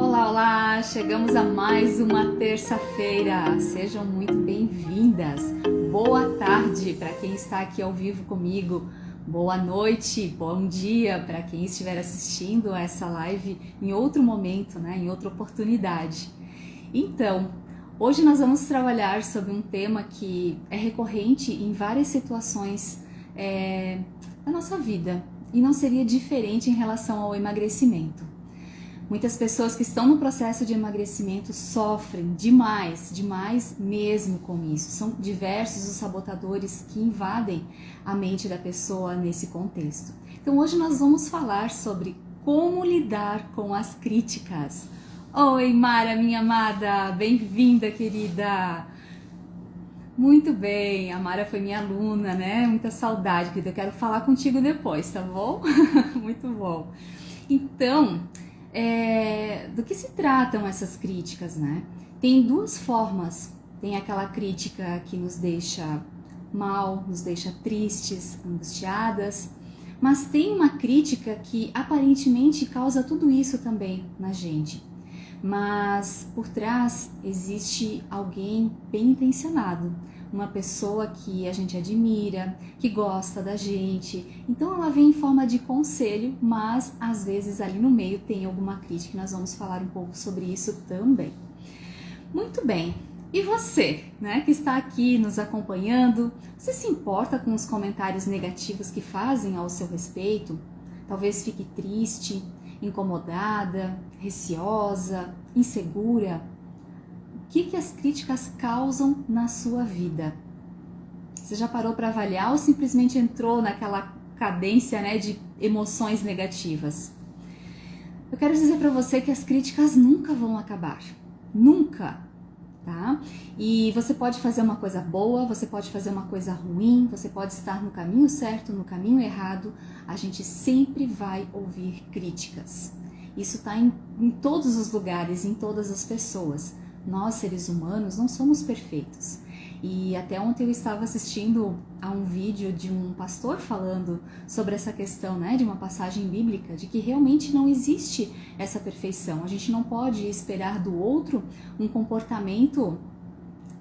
Olá, olá! Chegamos a mais uma terça-feira. Sejam muito bem-vindas. Boa tarde para quem está aqui ao vivo comigo. Boa noite, bom dia para quem estiver assistindo essa live em outro momento, em outra oportunidade. Então, hoje nós vamos trabalhar sobre um tema que é recorrente em várias situações da nossa vida e não seria diferente em relação ao emagrecimento. Muitas pessoas que estão no processo de emagrecimento sofrem demais mesmo com isso. São diversos os sabotadores que invadem a mente da pessoa nesse contexto. Então hoje nós vamos falar sobre como lidar com as críticas. Oi, Mara, minha amada, bem-vinda, querida! Muito bem, a Mara foi minha aluna, né? Muita saudade, querida. Eu quero falar contigo depois, tá bom? Muito bom. Então, do que se tratam essas críticas, né? Tem duas formas. Tem aquela crítica que nos deixa mal, nos deixa tristes, angustiadas, mas tem uma crítica que aparentemente causa tudo isso também na gente. Mas por trás existe alguém bem intencionado, uma pessoa que a gente admira, que gosta da gente. Então ela vem em forma de conselho, mas às vezes ali no meio tem alguma crítica. Nós vamos falar um pouco sobre isso também. Muito bem. E você, né, que está aqui nos acompanhando, você se importa com os comentários negativos que fazem ao seu respeito? Talvez fique triste, incomodada, receosa, insegura. O que as críticas causam na sua vida? Você já parou para avaliar ou simplesmente entrou naquela cadência, né, de emoções negativas? Eu quero dizer para você que as críticas nunca vão acabar. Nunca, tá? E você pode fazer uma coisa boa, você pode fazer uma coisa ruim, você pode estar no caminho certo, no caminho errado. A gente sempre vai ouvir críticas. Isso está em todos os lugares, em todas as pessoas. Nós, seres humanos, não somos perfeitos. E até ontem eu estava assistindo a um vídeo de um pastor falando sobre essa questão, né, de uma passagem bíblica, de que realmente não existe essa perfeição. A gente não pode esperar do outro um comportamento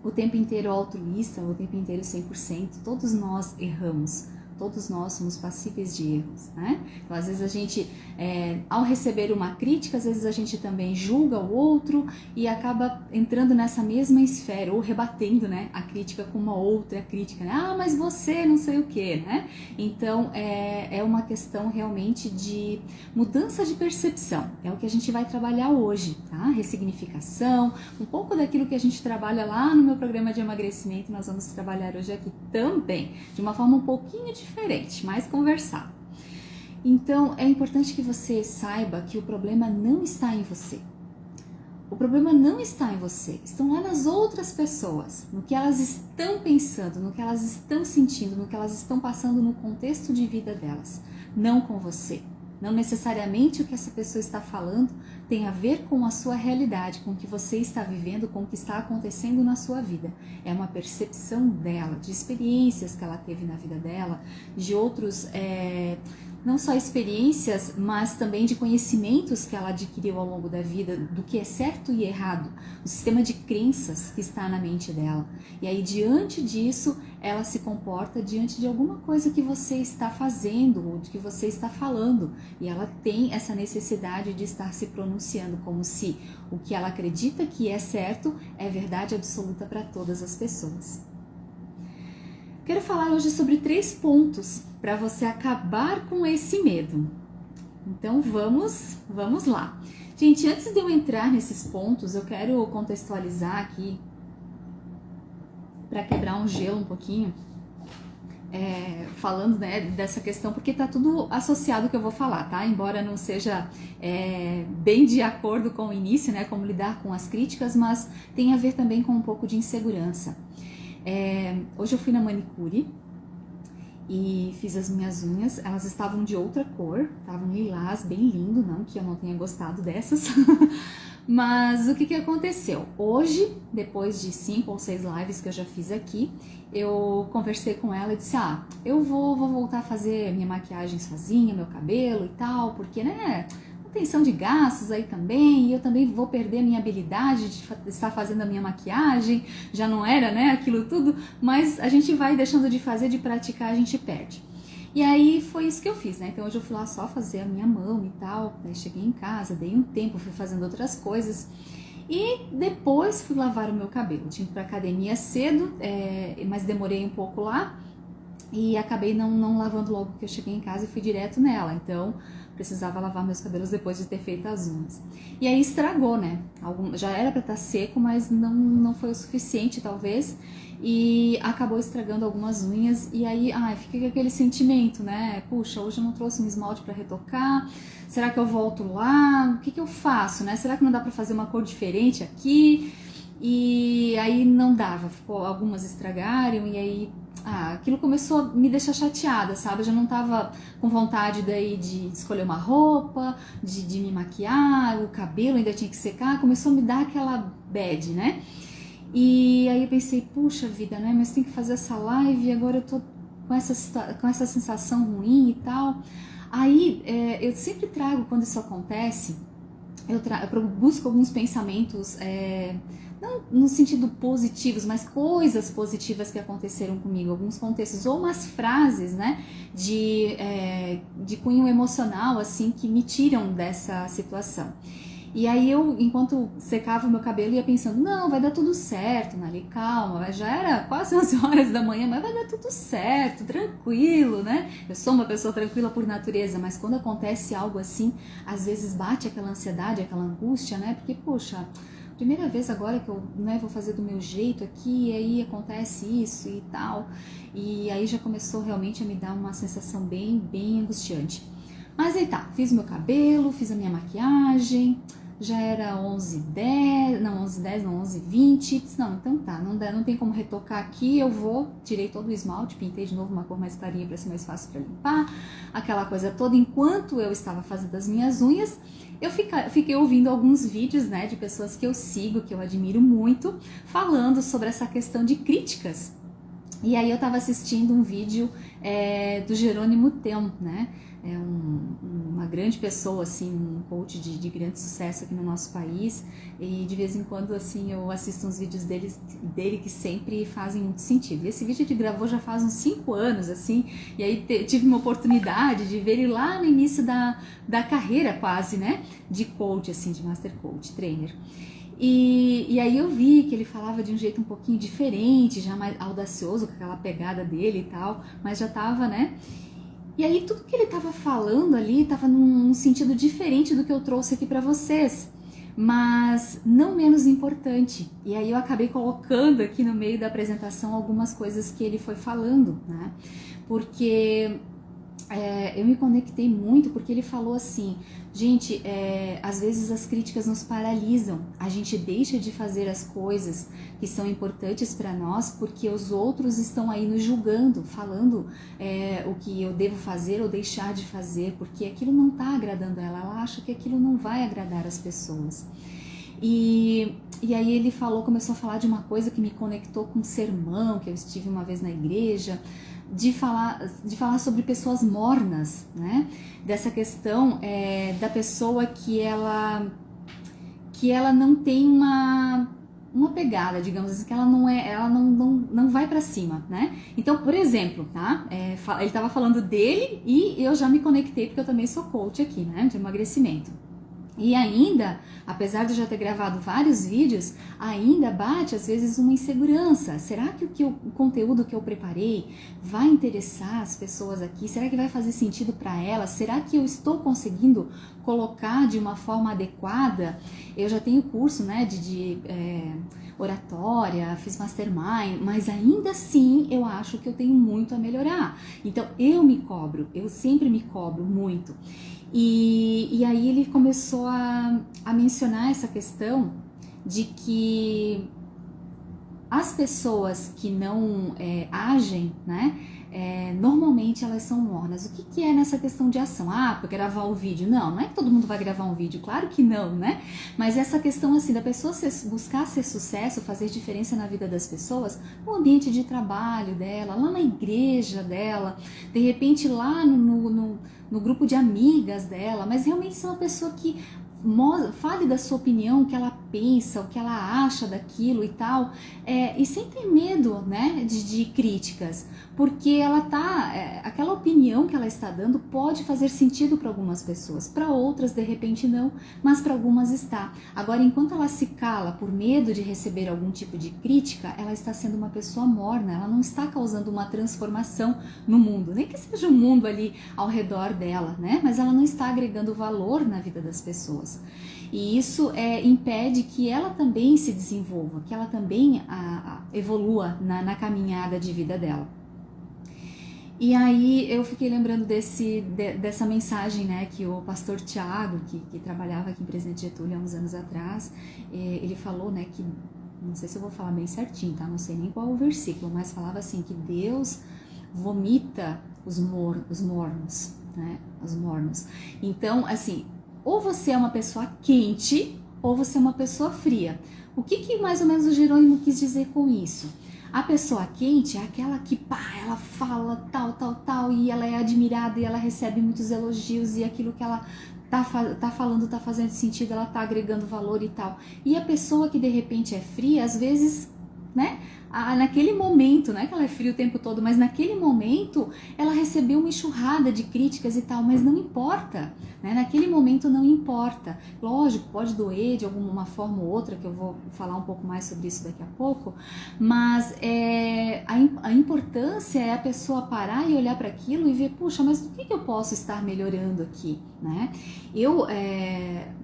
o tempo inteiro altruísta, o tempo inteiro 100%. Todos nós erramos. Todos nós somos passíveis de erros, né? Então, às vezes a gente, ao receber uma crítica, às vezes a gente também julga o outro e acaba entrando nessa mesma esfera, ou rebatendo, né, a crítica com uma outra crítica, né? Ah, mas você não sei o que, né? Então, é uma questão realmente de mudança de percepção. É o que a gente vai trabalhar hoje, tá? Ressignificação, um pouco daquilo que a gente trabalha lá no meu programa de emagrecimento, nós vamos trabalhar hoje aqui também, de uma forma um pouquinho diferente, mais conversado. Então, é importante que você saiba que o problema não está em você. O problema não está em você, estão lá nas outras pessoas, no que elas estão pensando, no que elas estão sentindo, no que elas estão passando no contexto de vida delas, não com você. Não necessariamente o que essa pessoa está falando tem a ver com a sua realidade, com o que você está vivendo, com o que está acontecendo na sua vida. É uma percepção dela, de experiências que ela teve na vida dela, de outros, não só experiências, mas também de conhecimentos que ela adquiriu ao longo da vida, do que é certo e errado, o sistema de crenças que está na mente dela. E aí, diante disso, ela se comporta diante de alguma coisa que você está fazendo ou de que você está falando. E ela tem essa necessidade de estar se pronunciando como se o que ela acredita que é certo é verdade absoluta para todas as pessoas. Quero falar hoje sobre 3 pontos para você acabar com esse medo. Então vamos lá. Gente, antes de eu entrar nesses pontos, eu quero contextualizar aqui, para quebrar um gelo um pouquinho, falando, né, dessa questão, porque tá tudo associado ao que eu vou falar, tá? Embora não seja bem de acordo com o início, né, como lidar com as críticas, mas tem a ver também com um pouco de insegurança. Hoje eu fui na manicure e fiz as minhas unhas, elas estavam de outra cor, estavam lilás, bem lindo, não que eu não tenha gostado dessas, mas o que aconteceu? Hoje, depois de 5 ou 6 lives que eu já fiz aqui, eu conversei com ela e disse, eu vou voltar a fazer minha maquiagem sozinha, meu cabelo e tal, porque, né, manutenção de gastos aí também, e eu também vou perder a minha habilidade de estar fazendo a minha maquiagem, já não era, né, aquilo tudo, mas a gente vai deixando de fazer, de praticar, a gente perde. E aí foi isso que eu fiz, né? Então hoje eu fui lá só fazer a minha mão e tal, aí cheguei em casa, dei um tempo, fui fazendo outras coisas e depois fui lavar o meu cabelo. Tinha que ir pra academia cedo, mas demorei um pouco lá e acabei não lavando logo que eu cheguei em casa e fui direto nela, então precisava lavar meus cabelos depois de ter feito as unhas. E aí estragou, né? Já era pra estar seco, mas não foi o suficiente talvez, e acabou estragando algumas unhas, e aí fica com aquele sentimento, né? Puxa, hoje eu não trouxe um esmalte pra retocar, será que eu volto lá? O que eu faço, né? Será que não dá pra fazer uma cor diferente aqui? E aí não dava, algumas estragaram, e aí aquilo começou a me deixar chateada, sabe? Eu já não tava com vontade daí de escolher uma roupa, de me maquiar, o cabelo ainda tinha que secar, começou a me dar aquela bad, né? E aí eu pensei, puxa vida, né? Mas tem que fazer essa live e agora eu tô com essa sensação ruim e tal. Aí eu sempre trago, quando isso acontece, eu busco alguns pensamentos, não no sentido positivos, mas coisas positivas que aconteceram comigo, alguns contextos, ou umas frases, né, de cunho emocional, assim, que me tiram dessa situação. E aí eu, enquanto secava o meu cabelo, ia pensando, não, vai dar tudo certo, Nali, calma, já era quase 11 horas da manhã, mas vai dar tudo certo, tranquilo, né? Eu sou uma pessoa tranquila por natureza, mas quando acontece algo assim, às vezes bate aquela ansiedade, aquela angústia, né? Porque, poxa, primeira vez agora que eu, né, vou fazer do meu jeito aqui, e aí acontece isso e tal, e aí já começou realmente a me dar uma sensação bem, bem angustiante. Mas aí tá, fiz meu cabelo, fiz a minha maquiagem, já era 11h10, não, 11h10, não, 11h20, não, então tá, não tem como retocar aqui, tirei todo o esmalte, pintei de novo uma cor mais clarinha para ser mais fácil para limpar, aquela coisa toda. Enquanto eu estava fazendo as minhas unhas, eu fiquei ouvindo alguns vídeos, né, de pessoas que eu sigo, que eu admiro muito, falando sobre essa questão de críticas. E aí eu estava assistindo um vídeo do Jerônimo Thel, né? É uma grande pessoa, assim, um coach de grande sucesso aqui no nosso país, e de vez em quando, assim, eu assisto uns vídeos dele que sempre fazem muito sentido. E esse vídeo ele gravou já faz uns 5 anos, assim, e aí tive uma oportunidade de ver ele lá no início da carreira quase, né, de coach, assim, de master coach, trainer. E aí eu vi que ele falava de um jeito um pouquinho diferente, já mais audacioso, com aquela pegada dele e tal, mas já tava, né? E aí tudo que ele tava falando ali tava num sentido diferente do que eu trouxe aqui pra vocês, mas não menos importante. E aí eu acabei colocando aqui no meio da apresentação algumas coisas que ele foi falando, né? Porque eu me conectei muito, porque ele falou assim, gente, às vezes as críticas nos paralisam, a gente deixa de fazer as coisas que são importantes para nós porque os outros estão aí nos julgando, falando o que eu devo fazer ou deixar de fazer, porque aquilo não está agradando ela acha que aquilo não vai agradar as pessoas. E aí ele começou a falar de uma coisa que me conectou com um sermão que eu estive uma vez na igreja, de falar sobre pessoas mornas, né? Dessa questão da pessoa que ela não tem uma pegada, digamos assim, que ela não vai pra cima, né? Então, por exemplo, tá? Ele estava falando dele e eu já me conectei porque eu também sou coach aqui, né? De emagrecimento. E ainda, apesar de eu já ter gravado vários vídeos, ainda bate às vezes uma insegurança. Será que o conteúdo que eu preparei vai interessar as pessoas aqui? Será que vai fazer sentido para elas? Será que eu estou conseguindo colocar de uma forma adequada? Eu já tenho curso, né, de oratória, fiz mastermind, mas ainda assim eu acho que eu tenho muito a melhorar. Então eu sempre me cobro muito. E aí ele começou a mencionar essa questão de que as pessoas que não agem, né, normalmente elas são mornas. O que é nessa questão de ação? Ah, para gravar o vídeo. Não é que todo mundo vai gravar um vídeo, claro que não, né? Mas essa questão assim da pessoa buscar ser sucesso, fazer diferença na vida das pessoas, no ambiente de trabalho dela, lá na igreja dela, de repente lá no grupo de amigas dela, mas realmente ser uma pessoa que fale da sua opinião, o que ela pensa, o que ela acha daquilo e tal, e sem ter medo, né, de críticas, porque ela aquela opinião que ela está dando pode fazer sentido para algumas pessoas, para outras de repente não, mas para algumas está. Agora, enquanto ela se cala por medo de receber algum tipo de crítica, ela está sendo uma pessoa morna, ela não está causando uma transformação no mundo, nem que seja o mundo ali ao redor dela, né, mas ela não está agregando valor na vida das pessoas. E isso impede que ela também se desenvolva, que ela também evolua na caminhada de vida dela. E aí eu fiquei lembrando dessa mensagem, né, que o pastor Tiago, que trabalhava aqui em Presidente Getúlio há uns anos atrás, ele falou, né, que, não sei se eu vou falar bem certinho, tá? Não sei nem qual o versículo, mas falava assim, que Deus vomita os mornos, né, os mornos. Então, assim, ou você é uma pessoa quente, ou você é uma pessoa fria. O que mais ou menos o Jerônimo quis dizer com isso? A pessoa quente é aquela que, ela fala tal, e ela é admirada e ela recebe muitos elogios e aquilo que ela tá falando tá fazendo sentido, ela tá agregando valor e tal. E a pessoa que de repente é fria, às vezes, né, naquele momento, não é que ela é fria o tempo todo, mas naquele momento ela recebeu uma enxurrada de críticas e tal, mas não importa, né? Naquele momento não importa. Lógico, pode doer de alguma forma ou outra, que eu vou falar um pouco mais sobre isso daqui a pouco, mas a importância é a pessoa parar e olhar para aquilo e ver, puxa, mas o que eu posso estar melhorando aqui, né? Eu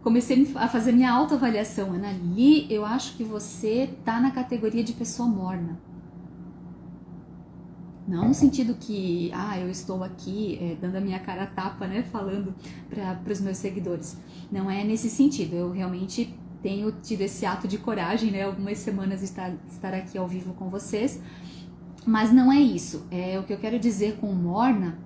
comecei a fazer minha autoavaliação, Ana Li, eu acho que você tá na categoria de pessoa morna. Não no sentido que, eu estou aqui dando a minha cara a tapa, né, falando para os meus seguidores. Não é nesse sentido, eu realmente tenho tido esse ato de coragem, né, algumas semanas de estar aqui ao vivo com vocês, mas não é isso. O que eu quero dizer com morna,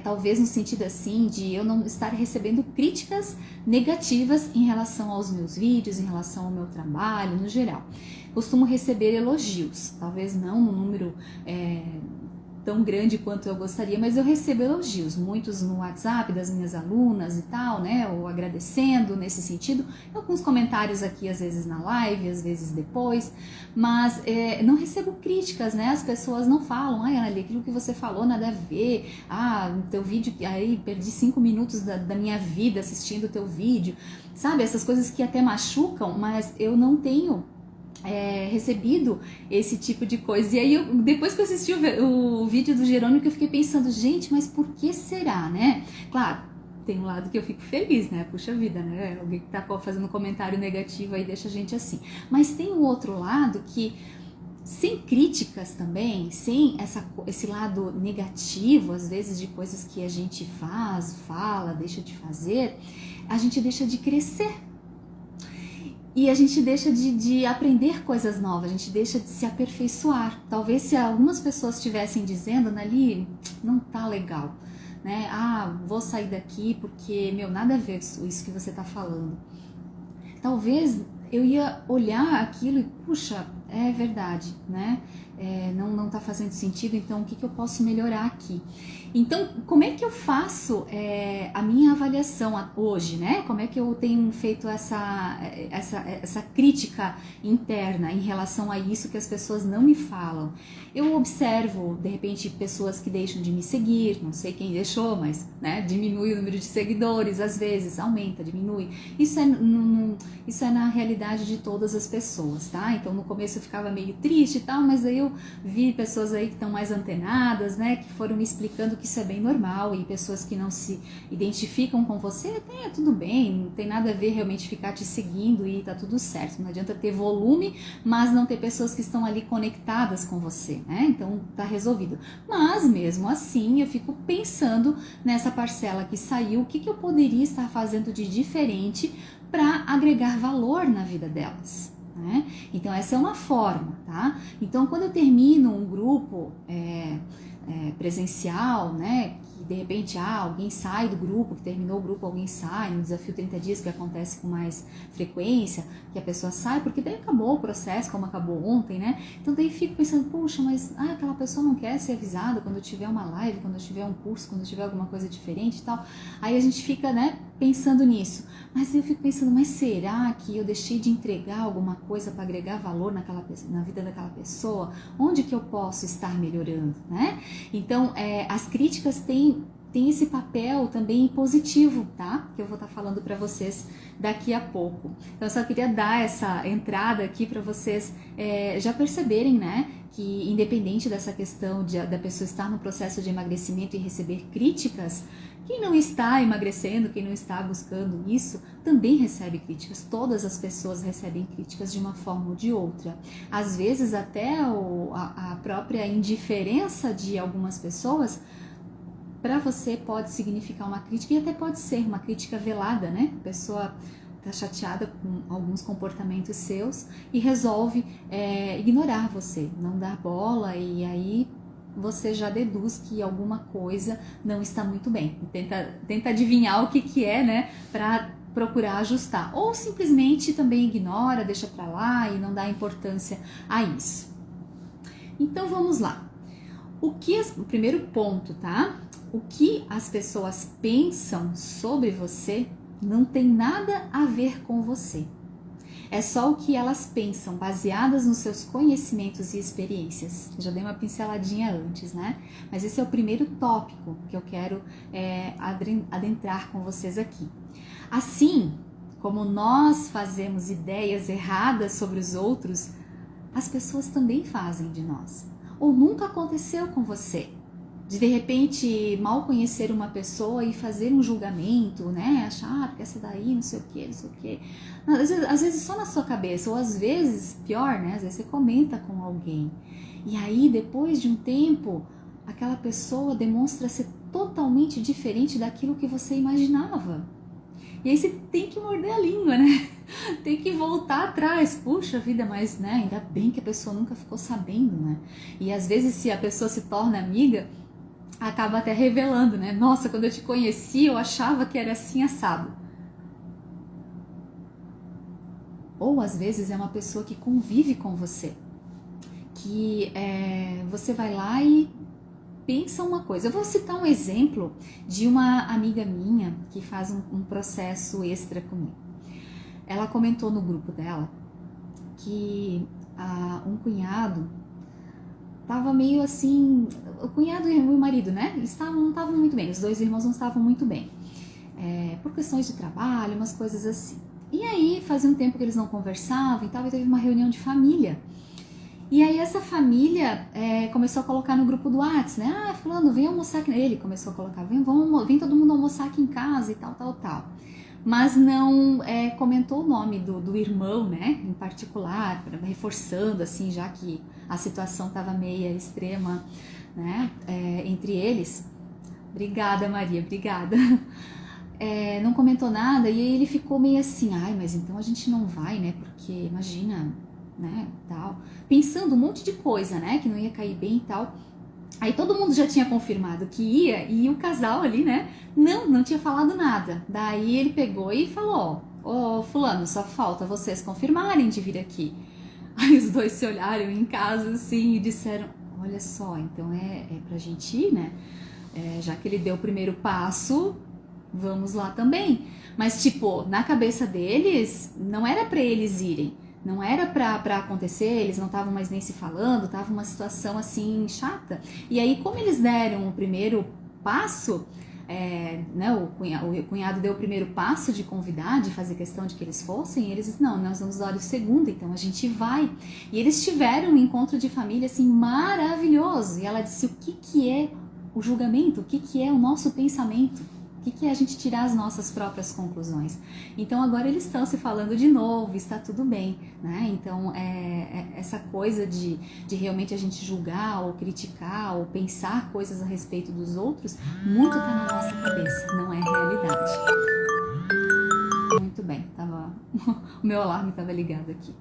talvez no sentido assim de eu não estar recebendo críticas negativas em relação aos meus vídeos, em relação ao meu trabalho, no geral. Costumo receber elogios, talvez não no número tão grande quanto eu gostaria, mas eu recebo elogios, muitos no WhatsApp das minhas alunas e tal, né, ou agradecendo nesse sentido, alguns comentários aqui às vezes na live, às vezes depois, mas não recebo críticas, né, as pessoas não falam, Ana Li, aquilo que você falou nada a ver, no teu vídeo, aí perdi 5 minutos da minha vida assistindo o teu vídeo, sabe, essas coisas que até machucam, mas eu não tenho recebido esse tipo de coisa. E aí, depois que eu assisti o vídeo do Jerônimo, que eu fiquei pensando, gente, mas por que será, né? Claro, tem um lado que eu fico feliz, né? Puxa vida, né? Alguém que tá fazendo um comentário negativo aí deixa a gente assim. Mas tem um outro lado que, sem críticas também, sem esse lado negativo, às vezes, de coisas que a gente fala, deixa de fazer, a gente deixa de crescer. E a gente deixa de aprender coisas novas, a gente deixa de se aperfeiçoar. Talvez se algumas pessoas estivessem dizendo, Ana Li, não tá legal, né? Vou sair daqui porque, nada a ver isso que você tá falando. Talvez eu ia olhar aquilo e, puxa, é verdade, né? Não tá fazendo sentido, então o que eu posso melhorar aqui? Então, como é que eu faço a minha avaliação hoje, né? Como é que eu tenho feito essa crítica interna em relação a isso que as pessoas não me falam? Eu observo, de repente, pessoas que deixam de me seguir, não sei quem deixou, mas, né, diminui o número de seguidores, às vezes, aumenta, diminui. Isso é na realidade de todas as pessoas, tá? Então, no começo eu ficava meio triste e tal, mas aí eu vi pessoas aí que estão mais antenadas, né, que foram me explicando que isso é bem normal, e pessoas que não se identificam com você, tudo bem, não tem nada a ver realmente ficar te seguindo e tá tudo certo, não adianta ter volume, mas não ter pessoas que estão ali conectadas com você, né, então tá resolvido. Mas mesmo assim eu fico pensando nessa parcela que saiu, o que eu poderia estar fazendo de diferente para agregar valor na vida delas. Né? Então essa é uma forma, tá? Então quando eu termino um grupo presencial, né? Que de repente alguém sai do grupo, que terminou o grupo, alguém sai, no desafio 30 dias que acontece com mais frequência, que a pessoa sai, porque daí acabou o processo, como acabou ontem, né? Então daí fico pensando, puxa, mas aquela pessoa não quer ser avisada quando tiver uma live, quando tiver um curso, quando tiver alguma coisa diferente e tal. Aí a gente fica, né, pensando nisso. Mas eu fico pensando, mas será que eu deixei de entregar alguma coisa para agregar valor na vida daquela pessoa? Onde que eu posso estar melhorando, né? Então, as críticas têm esse papel também positivo, tá? Que eu vou estar falando para vocês daqui a pouco. Então, eu só queria dar essa entrada aqui para vocês já perceberem, né? Que independente dessa questão da pessoa estar no processo de emagrecimento e receber críticas, quem não está emagrecendo, quem não está buscando isso, também recebe críticas. Todas as pessoas recebem críticas de uma forma ou de outra. Às vezes até a própria indiferença de algumas pessoas para você pode significar uma crítica, e até pode ser uma crítica velada, né? A pessoa está chateada com alguns comportamentos seus e resolve ignorar você, não dar bola, e aí você já deduz que alguma coisa não está muito bem. Tenta adivinhar o que é, né, para procurar ajustar. Ou simplesmente também ignora, deixa para lá e não dá importância a isso. Então vamos lá. O primeiro ponto, tá? O que as pessoas pensam sobre você não tem nada a ver com você. É só o que elas pensam, baseadas nos seus conhecimentos e experiências. Eu já dei uma pinceladinha antes, né? Mas esse é o primeiro tópico que eu quero adentrar com vocês aqui. Assim como nós fazemos ideias erradas sobre os outros, as pessoas também fazem de nós. Ou nunca aconteceu com você de repente mal conhecer uma pessoa e fazer um julgamento, né? Achar, porque essa daí não sei o que, não sei o que. Às vezes só na sua cabeça, ou às vezes, pior, né? Às vezes você comenta com alguém. E aí, depois de um tempo, aquela pessoa demonstra ser totalmente diferente daquilo que você imaginava. E aí você tem que morder a língua, né? Tem que voltar atrás. Puxa vida, mas né? Ainda bem que a pessoa nunca ficou sabendo, né? E às vezes, se a pessoa se torna amiga, acaba até revelando, né? Nossa, quando eu te conheci, eu achava que era assim assado. Ou às vezes é uma pessoa que convive com você, que você vai lá e pensa uma coisa. Eu vou citar um exemplo de uma amiga minha que faz um processo extra comigo. Ela comentou no grupo dela que um cunhado tava meio assim, o cunhado e o marido, né? Eles não estavam muito bem, os dois irmãos não estavam muito bem. Por questões de trabalho, umas coisas assim. E aí, fazia um tempo que eles não conversavam e tal, e teve uma reunião de família. E aí essa família começou a colocar no grupo do WhatsApp, né? Fulano, vem almoçar aqui. Ele começou a colocar, vem todo mundo almoçar aqui em casa e tal, tal, tal. Mas não comentou o nome do irmão, né, em particular, reforçando, assim, já que a situação estava meia extrema, né, entre eles. Obrigada, Maria, obrigada. Não comentou nada, e aí ele ficou meio assim, ai, mas então a gente não vai, né, porque imagina, né, tal. Pensando um monte de coisa, né, que não ia cair bem e tal. Aí todo mundo já tinha confirmado que ia, e o casal ali, né, não tinha falado nada. Daí ele pegou e falou, ó, fulano, só falta vocês confirmarem de vir aqui. Aí os dois se olharam em casa assim e disseram, olha só, então é pra gente ir, né? Já que ele deu o primeiro passo, vamos lá também. Mas tipo, na cabeça deles, não era pra eles irem. Não era pra acontecer, eles não estavam mais nem se falando, tava uma situação assim chata. E aí, como eles deram o primeiro passo, né, o cunhado deu o primeiro passo de convidar, de fazer questão de que eles fossem, eles disseram, não, nós vamos dar o segundo, então a gente vai. E eles tiveram um encontro de família assim maravilhoso. E ela disse, o que é o julgamento? O que é o nosso pensamento? O que é a gente tirar as nossas próprias conclusões? Então agora eles estão se falando de novo, está tudo bem, né? Então essa coisa de realmente a gente julgar ou criticar ou pensar coisas a respeito dos outros, muito está na nossa cabeça, não é realidade. Muito bem, o meu alarme estava ligado aqui.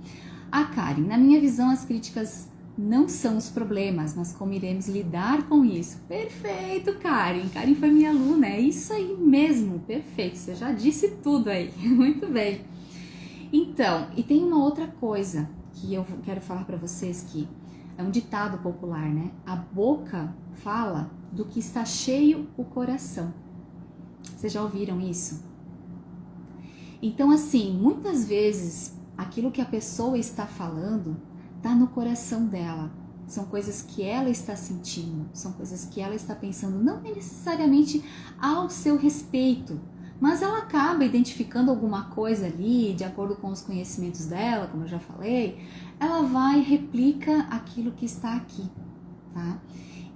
A Karen, na minha visão as críticas não são os problemas, mas como iremos lidar com isso. Perfeito, Karen. Karen foi minha aluna, é isso aí mesmo, perfeito. Você já disse tudo aí, muito bem. Então, e tem uma outra coisa que eu quero falar para vocês que é um ditado popular, né? A boca fala do que está cheio o coração. Vocês já ouviram isso? Então, assim, muitas vezes aquilo que a pessoa está falando está no coração dela. São coisas que ela está sentindo, são coisas que ela está pensando, não necessariamente ao seu respeito, mas ela acaba identificando alguma coisa ali, de acordo com os conhecimentos dela, como eu já falei, ela vai e replica aquilo que está aqui, tá?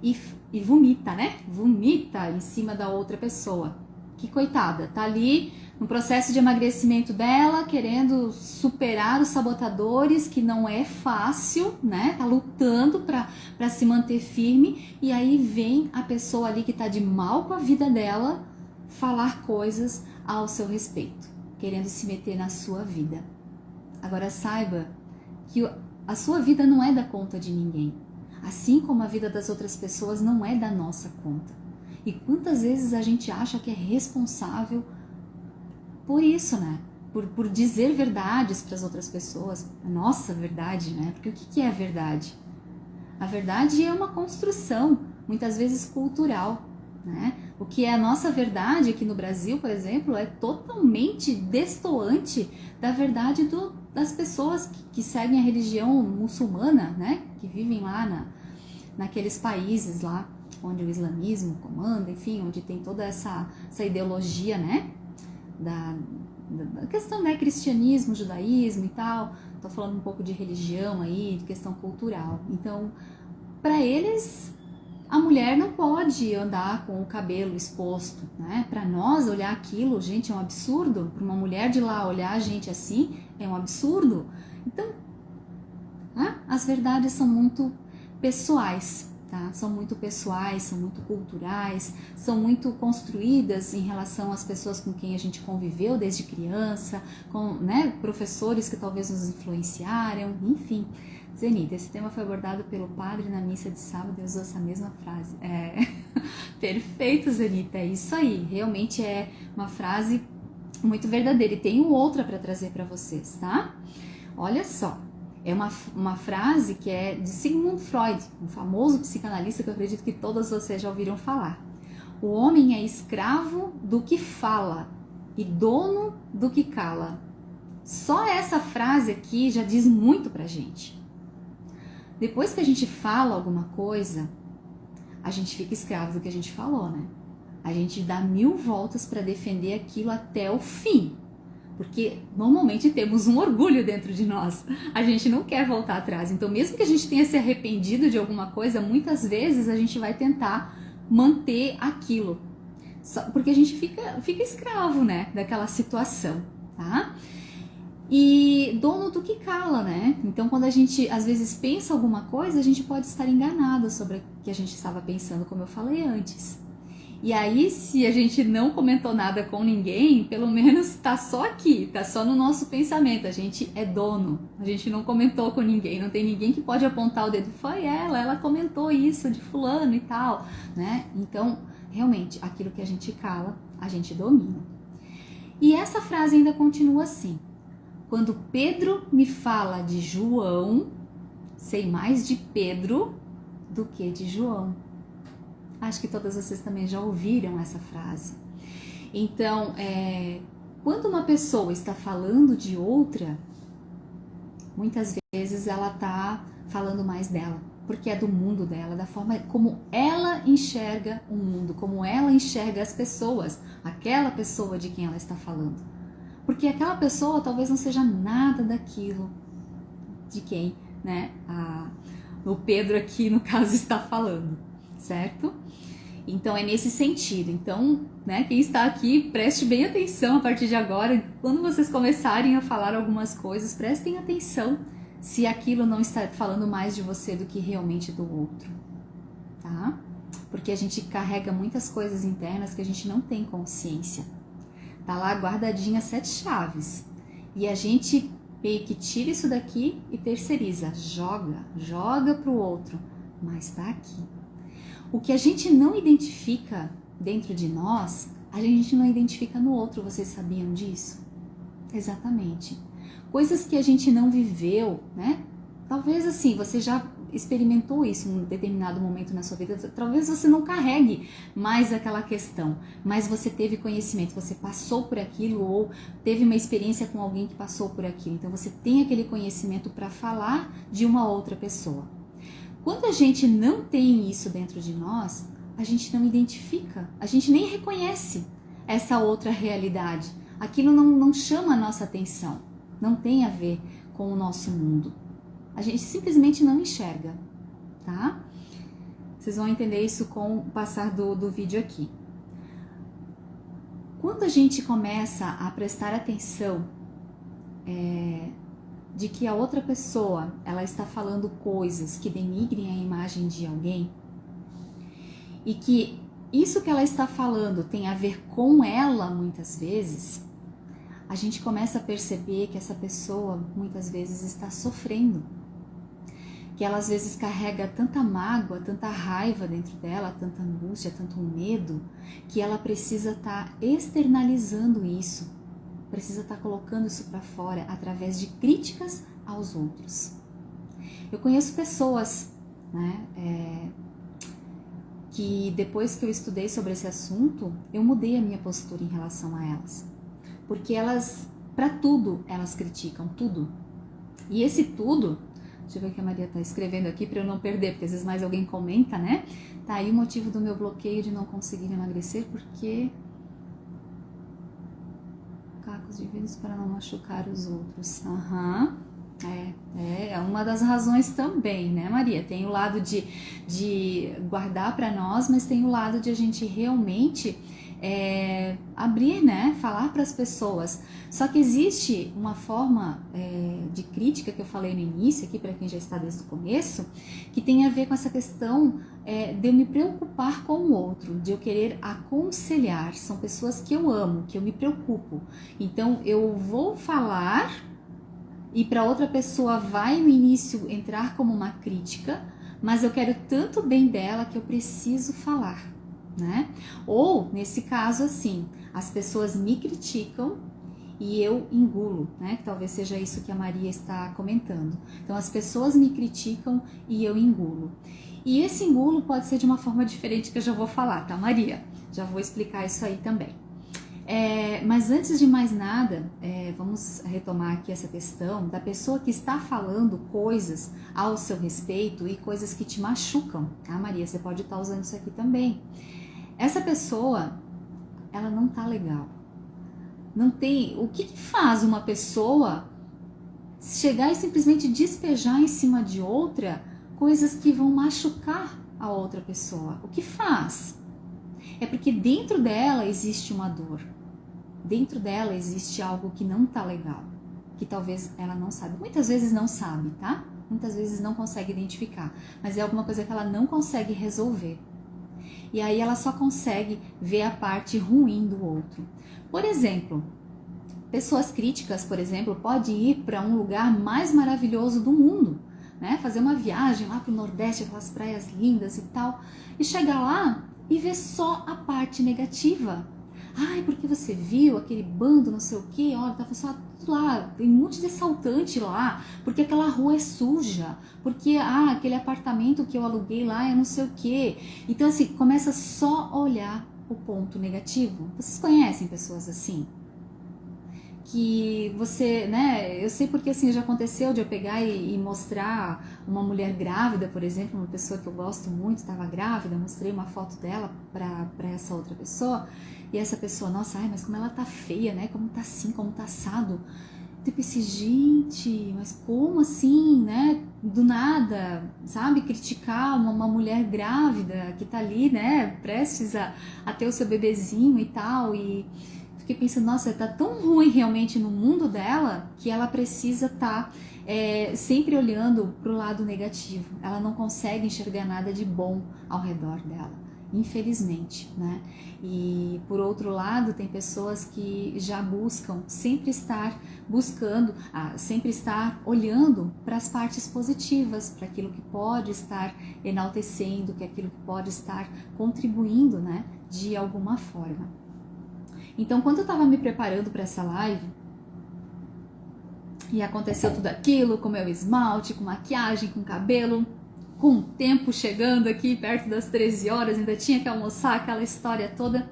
E vomita, né? Vomita em cima da outra pessoa. Que coitada, tá ali no processo de emagrecimento dela, querendo superar os sabotadores, que não é fácil, né? Tá lutando para se manter firme, e aí vem a pessoa ali que tá de mal com a vida dela falar coisas ao seu respeito, querendo se meter na sua vida. Agora saiba que a sua vida não é da conta de ninguém, assim como a vida das outras pessoas não é da nossa conta. E quantas vezes a gente acha que é responsável por isso, né? Por dizer verdades para as outras pessoas, a nossa verdade, né? Porque o que é a verdade? A verdade é uma construção, muitas vezes cultural, né? O que é a nossa verdade aqui no Brasil, por exemplo, é totalmente destoante da verdade das pessoas que seguem a religião muçulmana, né? Que vivem lá naqueles países lá onde o islamismo comanda, enfim, onde tem toda essa ideologia, né? Da questão, né, cristianismo, judaísmo e tal. Tô falando um pouco de religião aí, de questão cultural. Então, para eles, a mulher não pode andar com o cabelo exposto, né? Para nós olhar aquilo, gente, é um absurdo. Para uma mulher de lá olhar a gente assim, é um absurdo. Então, né, as verdades são muito pessoais. Tá? São muito pessoais, são muito culturais, são muito construídas em relação às pessoas com quem a gente conviveu desde criança, com, né, professores que talvez nos influenciaram, enfim. Zenita, esse tema foi abordado pelo padre na missa de sábado e usou essa mesma frase. Perfeito, Zenita, é isso aí, realmente é uma frase muito verdadeira. E tenho outra para trazer para vocês, tá? Olha só. É uma frase que é de Sigmund Freud, um famoso psicanalista que eu acredito que todas vocês já ouviram falar. O homem é escravo do que fala e dono do que cala. Só essa frase aqui já diz muito pra gente. Depois que a gente fala alguma coisa, a gente fica escravo do que a gente falou, né? A gente dá 1000 voltas para defender aquilo até o fim. Porque normalmente temos um orgulho dentro de nós, a gente não quer voltar atrás. Então, mesmo que a gente tenha se arrependido de alguma coisa, muitas vezes a gente vai tentar manter aquilo, porque a gente fica escravo, né, daquela situação, tá? E dono do que cala, né? Então, quando a gente às vezes pensa alguma coisa, a gente pode estar enganado sobre o que a gente estava pensando, como eu falei antes. E aí, se a gente não comentou nada com ninguém, pelo menos tá só aqui, tá só no nosso pensamento. A gente é dono, a gente não comentou com ninguém, não tem ninguém que pode apontar o dedo. Foi ela comentou isso de fulano e tal, né? Então, realmente, aquilo que a gente cala, a gente domina. E essa frase ainda continua assim: quando Pedro me fala de João, sei mais de Pedro do que de João. Acho que todas vocês também já ouviram essa frase. Então, quando uma pessoa está falando de outra, muitas vezes ela está falando mais dela, porque é do mundo dela, da forma como ela enxerga o mundo, como ela enxerga as pessoas, aquela pessoa de quem ela está falando. Porque aquela pessoa talvez não seja nada daquilo de quem, né, o Pedro aqui no caso está falando, certo? Então é nesse sentido. Então, né, quem está aqui, preste bem atenção a partir de agora. Quando vocês começarem a falar algumas coisas, prestem atenção se aquilo não está falando mais de você do que realmente do outro, tá? Porque a gente carrega muitas coisas internas que a gente não tem consciência. Tá lá guardadinha 7 chaves. E a gente meio que tira isso daqui e terceiriza, joga para o outro, mas está aqui. O que a gente não identifica dentro de nós, a gente não identifica no outro, vocês sabiam disso? Exatamente. Coisas que a gente não viveu, né? Talvez assim, você já experimentou isso em um determinado momento na sua vida, talvez você não carregue mais aquela questão, mas você teve conhecimento, você passou por aquilo ou teve uma experiência com alguém que passou por aquilo, então você tem aquele conhecimento para falar de uma outra pessoa. Quando a gente não tem isso dentro de nós, a gente não identifica, a gente nem reconhece essa outra realidade, aquilo não chama a nossa atenção, não tem a ver com o nosso mundo. A gente simplesmente não enxerga, tá? Vocês vão entender isso com o passar do vídeo aqui. Quando a gente começa a prestar atenção de que a outra pessoa, ela está falando coisas que denigrem a imagem de alguém e que isso que ela está falando tem a ver com ela muitas vezes, a gente começa a perceber que essa pessoa muitas vezes está sofrendo. Que ela às vezes carrega tanta mágoa, tanta raiva dentro dela, tanta angústia, tanto medo, que ela precisa estar externalizando isso, precisa estar colocando isso para fora através de críticas aos outros. Eu conheço pessoas, né, que depois que eu estudei sobre esse assunto, eu mudei a minha postura em relação a elas, porque elas, para tudo, elas criticam tudo, e esse tudo, deixa eu ver o que a Maria tá escrevendo aqui para eu não perder, porque às vezes mais alguém comenta, né? Tá aí o motivo do meu bloqueio de não conseguir emagrecer, porque cacos divinos para não machucar os outros. É uma das razões também, né, Maria? Tem o lado de guardar para nós, mas tem o lado de a gente realmente abrir, né, falar para as pessoas. Só que existe uma forma de crítica que eu falei no início aqui, para quem já está desde o começo, que tem a ver com essa questão de eu me preocupar com o outro, de eu querer aconselhar. São pessoas que eu amo, que eu me preocupo. Então eu vou falar e para outra pessoa vai no início entrar como uma crítica, mas eu quero tanto bem dela que eu preciso falar, né? Ou, nesse caso, assim, as pessoas me criticam e eu engulo, né? Que talvez seja isso que a Maria está comentando. Então, as pessoas me criticam e eu engulo. E esse engulo pode ser de uma forma diferente que eu já vou falar, tá, Maria? Já vou explicar isso aí também. Mas antes de mais nada, vamos retomar aqui essa questão da pessoa que está falando coisas ao seu respeito e coisas que te machucam, tá, Maria? Você pode estar usando isso aqui também. Essa pessoa, ela não tá legal. Não tem... O que faz uma pessoa chegar e simplesmente despejar em cima de outra coisas que vão machucar a outra pessoa? O que faz? É porque dentro dela existe uma dor. Dentro dela existe algo que não tá legal, que talvez ela não sabe. Muitas vezes não sabe, tá? Muitas vezes não consegue identificar, mas é alguma coisa que ela não consegue resolver. E aí ela só consegue ver a parte ruim do outro. Por exemplo, pessoas críticas, por exemplo, podem ir para um lugar mais maravilhoso do mundo, né? Fazer uma viagem lá para o Nordeste, aquelas praias lindas e tal, e chegar lá e ver só a parte negativa. Ai, porque você viu aquele bando não sei o que, olha, tava só tudo lá, tem um monte de assaltante lá, porque aquela rua é suja, porque aquele apartamento que eu aluguei lá é não sei o que. Então assim, começa só a olhar o ponto negativo. Vocês conhecem pessoas assim? Que você, né, eu sei porque assim já aconteceu de eu pegar e mostrar uma mulher grávida, por exemplo, uma pessoa que eu gosto muito, estava grávida, mostrei uma foto dela para essa outra pessoa, e essa pessoa, nossa, mas como ela tá feia, né, como tá assim, como tá assado. Eu pensei, gente, mas como assim, né, do nada, sabe, criticar uma mulher grávida que tá ali, né, prestes a ter o seu bebezinho e tal, e fiquei pensando, nossa, tá tão ruim realmente no mundo dela que ela precisa estar sempre olhando pro lado negativo. Ela não consegue enxergar nada de bom ao redor dela. infelizmente, né? E por outro lado, tem pessoas que já buscam sempre estar buscando, sempre estar olhando para as partes positivas, para aquilo que pode estar enaltecendo, que aquilo que pode estar contribuindo, né, de alguma forma. Então, quando eu estava me preparando para essa live, e aconteceu tudo aquilo, com meu esmalte, com maquiagem, com cabelo, com o tempo chegando aqui perto das 13 horas, ainda tinha que almoçar, aquela história toda,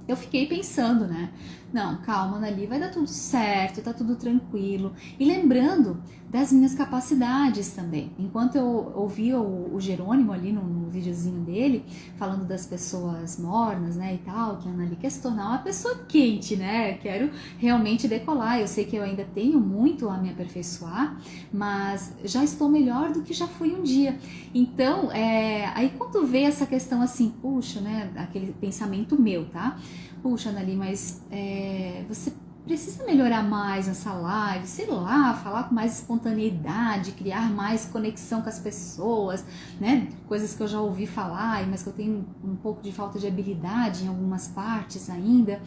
eu fiquei pensando, né? Não, calma, Anali, vai dar tudo certo, tá tudo tranquilo. E lembrando das minhas capacidades também. Enquanto eu ouvia o Jerônimo ali no videozinho dele, falando das pessoas mornas, né, e tal, que a Anali quer se tornar uma pessoa quente, né? Quero realmente decolar. Eu sei que eu ainda tenho muito a me aperfeiçoar, mas já estou melhor do que já fui um dia. Então, aí quando veio essa questão assim, puxa, né, aquele pensamento meu, tá? Puxa, Anali, mas você precisa melhorar mais nessa live, sei lá, falar com mais espontaneidade, criar mais conexão com as pessoas, né? Coisas que eu já ouvi falar, mas que eu tenho um pouco de falta de habilidade em algumas partes ainda.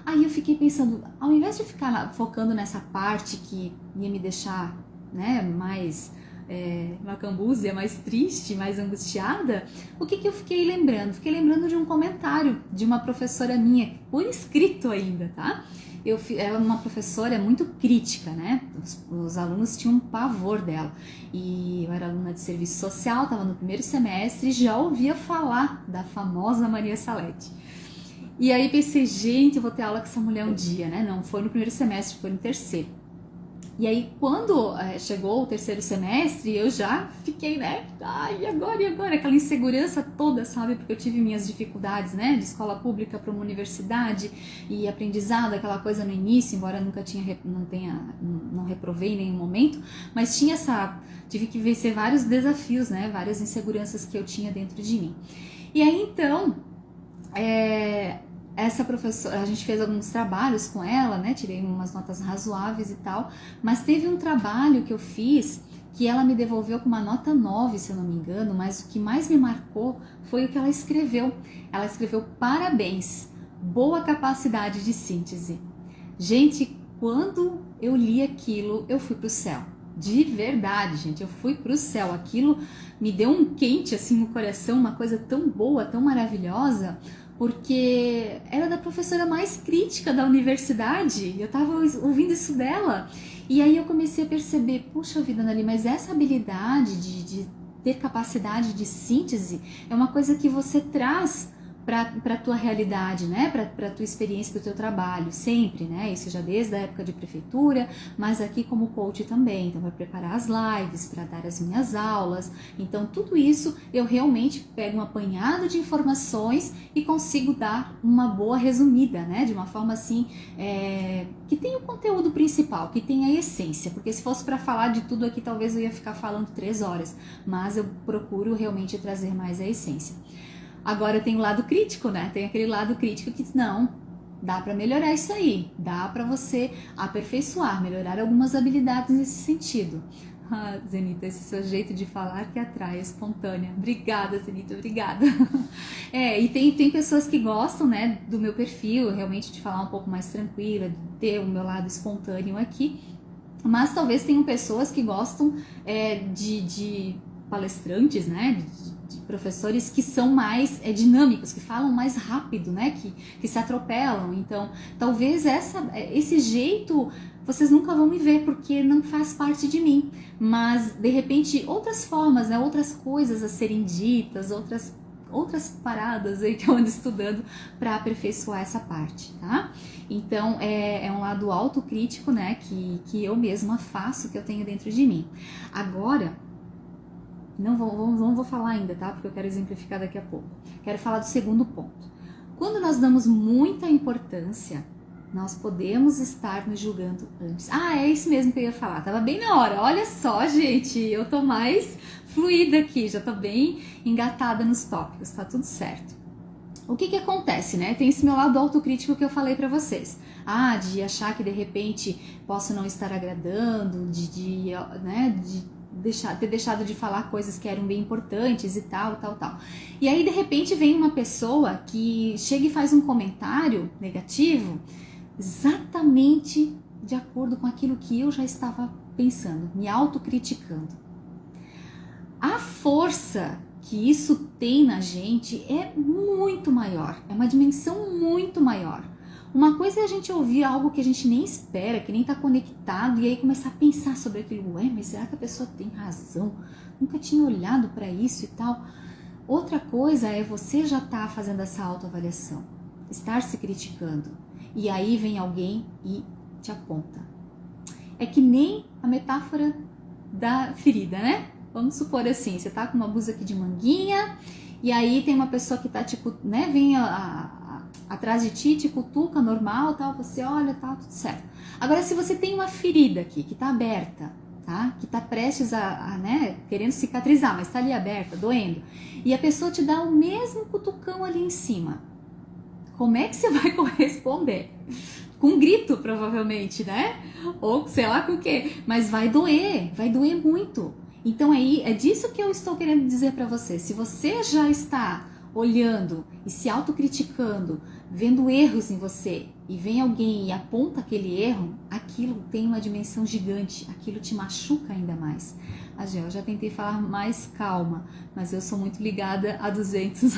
Aí eu fiquei pensando, ao invés de ficar focando nessa parte que ia me deixar, né, mais macambúzia, mais triste, mais angustiada, o que eu fiquei lembrando? Fiquei lembrando de um comentário de uma professora minha, por escrito ainda, tá? Ela é uma professora muito crítica, né? Os alunos tinham um pavor dela. E eu era aluna de serviço social, estava no primeiro semestre e já ouvia falar da famosa Maria Salete. E aí pensei, gente, eu vou ter aula com essa mulher um dia, né? Não foi no primeiro semestre, foi no terceiro. E aí, quando chegou o terceiro semestre, eu já fiquei, né? E agora? Aquela insegurança toda, sabe? Porque eu tive minhas dificuldades, né? De escola pública para uma universidade e aprendizado, aquela coisa no início, embora eu nunca não reprovei em nenhum momento, mas tive que vencer vários desafios, né? Várias inseguranças que eu tinha dentro de mim. E aí, então, essa professora, a gente fez alguns trabalhos com ela, né? Tirei umas notas razoáveis e tal, mas teve um trabalho que eu fiz que ela me devolveu com uma nota 9, se eu não me engano, mas o que mais me marcou foi o que ela escreveu. Ela escreveu: parabéns, boa capacidade de síntese. Gente, quando eu li aquilo, eu fui pro céu. De verdade, gente, eu fui pro céu. Aquilo me deu um quente assim no coração, uma coisa tão boa, tão maravilhosa, porque era da professora mais crítica da universidade. Eu tava ouvindo isso dela. E aí eu comecei a perceber, puxa vida, Anali, mas essa habilidade de ter capacidade de síntese é uma coisa que você traz para a tua realidade, né? Para a tua experiência do teu trabalho, sempre, né? Isso já desde a época de prefeitura, mas aqui como coach também. Então, para preparar as lives, para dar as minhas aulas. Então, tudo isso eu realmente pego um apanhado de informações e consigo dar uma boa resumida, né? De uma forma assim, que tenha o conteúdo principal, que tenha a essência. Porque se fosse para falar de tudo aqui, talvez eu ia ficar falando 3 horas. Mas eu procuro realmente trazer mais a essência. Agora tem o lado crítico, né? Tem aquele lado crítico que diz, não, dá para melhorar isso aí, dá para você aperfeiçoar, melhorar algumas habilidades nesse sentido. Ah, Zenita, esse seu jeito de falar que atrai, é espontânea. Obrigada, Zenita, obrigada. E tem pessoas que gostam, né, do meu perfil, realmente de falar um pouco mais tranquila, de ter o meu lado espontâneo aqui, mas talvez tenham pessoas que gostam de palestrantes, né, de professores que são mais dinâmicos, que falam mais rápido, né, que se atropelam. Então, talvez esse jeito vocês nunca vão me ver, porque não faz parte de mim. Mas, de repente, outras formas, né, outras coisas a serem ditas, outras paradas aí que eu ando estudando para aperfeiçoar essa parte, tá? Então, é um lado autocrítico, né, que eu mesma faço, que eu tenho dentro de mim. Agora, não vou falar ainda, tá? Porque eu quero exemplificar daqui a pouco. Quero falar do segundo ponto. Quando nós damos muita importância, nós podemos estar nos julgando antes. É isso mesmo que eu ia falar. Tava bem na hora. Olha só, gente, eu tô mais fluida aqui, já tô bem engatada nos tópicos, tá tudo certo. O que acontece, né? Tem esse meu lado autocrítico que eu falei pra vocês. De achar que de repente posso não estar agradando, de ter deixado de falar coisas que eram bem importantes e tal. E aí, de repente, vem uma pessoa que chega e faz um comentário negativo exatamente de acordo com aquilo que eu já estava pensando, me autocriticando. A força que isso tem na gente é muito maior, é uma dimensão muito maior. Uma coisa é a gente ouvir algo que a gente nem espera, que nem está conectado, e aí começar a pensar sobre aquilo. Ué, mas será que a pessoa tem razão? Nunca tinha olhado para isso e tal. Outra coisa é você já estar fazendo essa autoavaliação, estar se criticando, e aí vem alguém e te aponta. É que nem a metáfora da ferida, né? Vamos supor assim, você tá com uma blusa aqui de manguinha, e aí tem uma pessoa que tá tipo, né, vem atrás de ti, te cutuca, normal, tal, você olha, tal, tudo certo. Agora, se você tem uma ferida aqui, que tá aberta, tá? Que tá prestes né, querendo cicatrizar, mas tá ali aberta, doendo, e a pessoa te dá o mesmo cutucão ali em cima, como é que você vai corresponder? Com um grito, provavelmente, né? Ou sei lá com o quê, mas vai doer muito. Então aí é disso que eu estou querendo dizer para você. Se você já está olhando e se autocriticando, vendo erros em você, e vem alguém e aponta aquele erro, aquilo tem uma dimensão gigante, aquilo te machuca ainda mais. Eu já tentei falar mais calma, mas eu sou muito ligada a 200.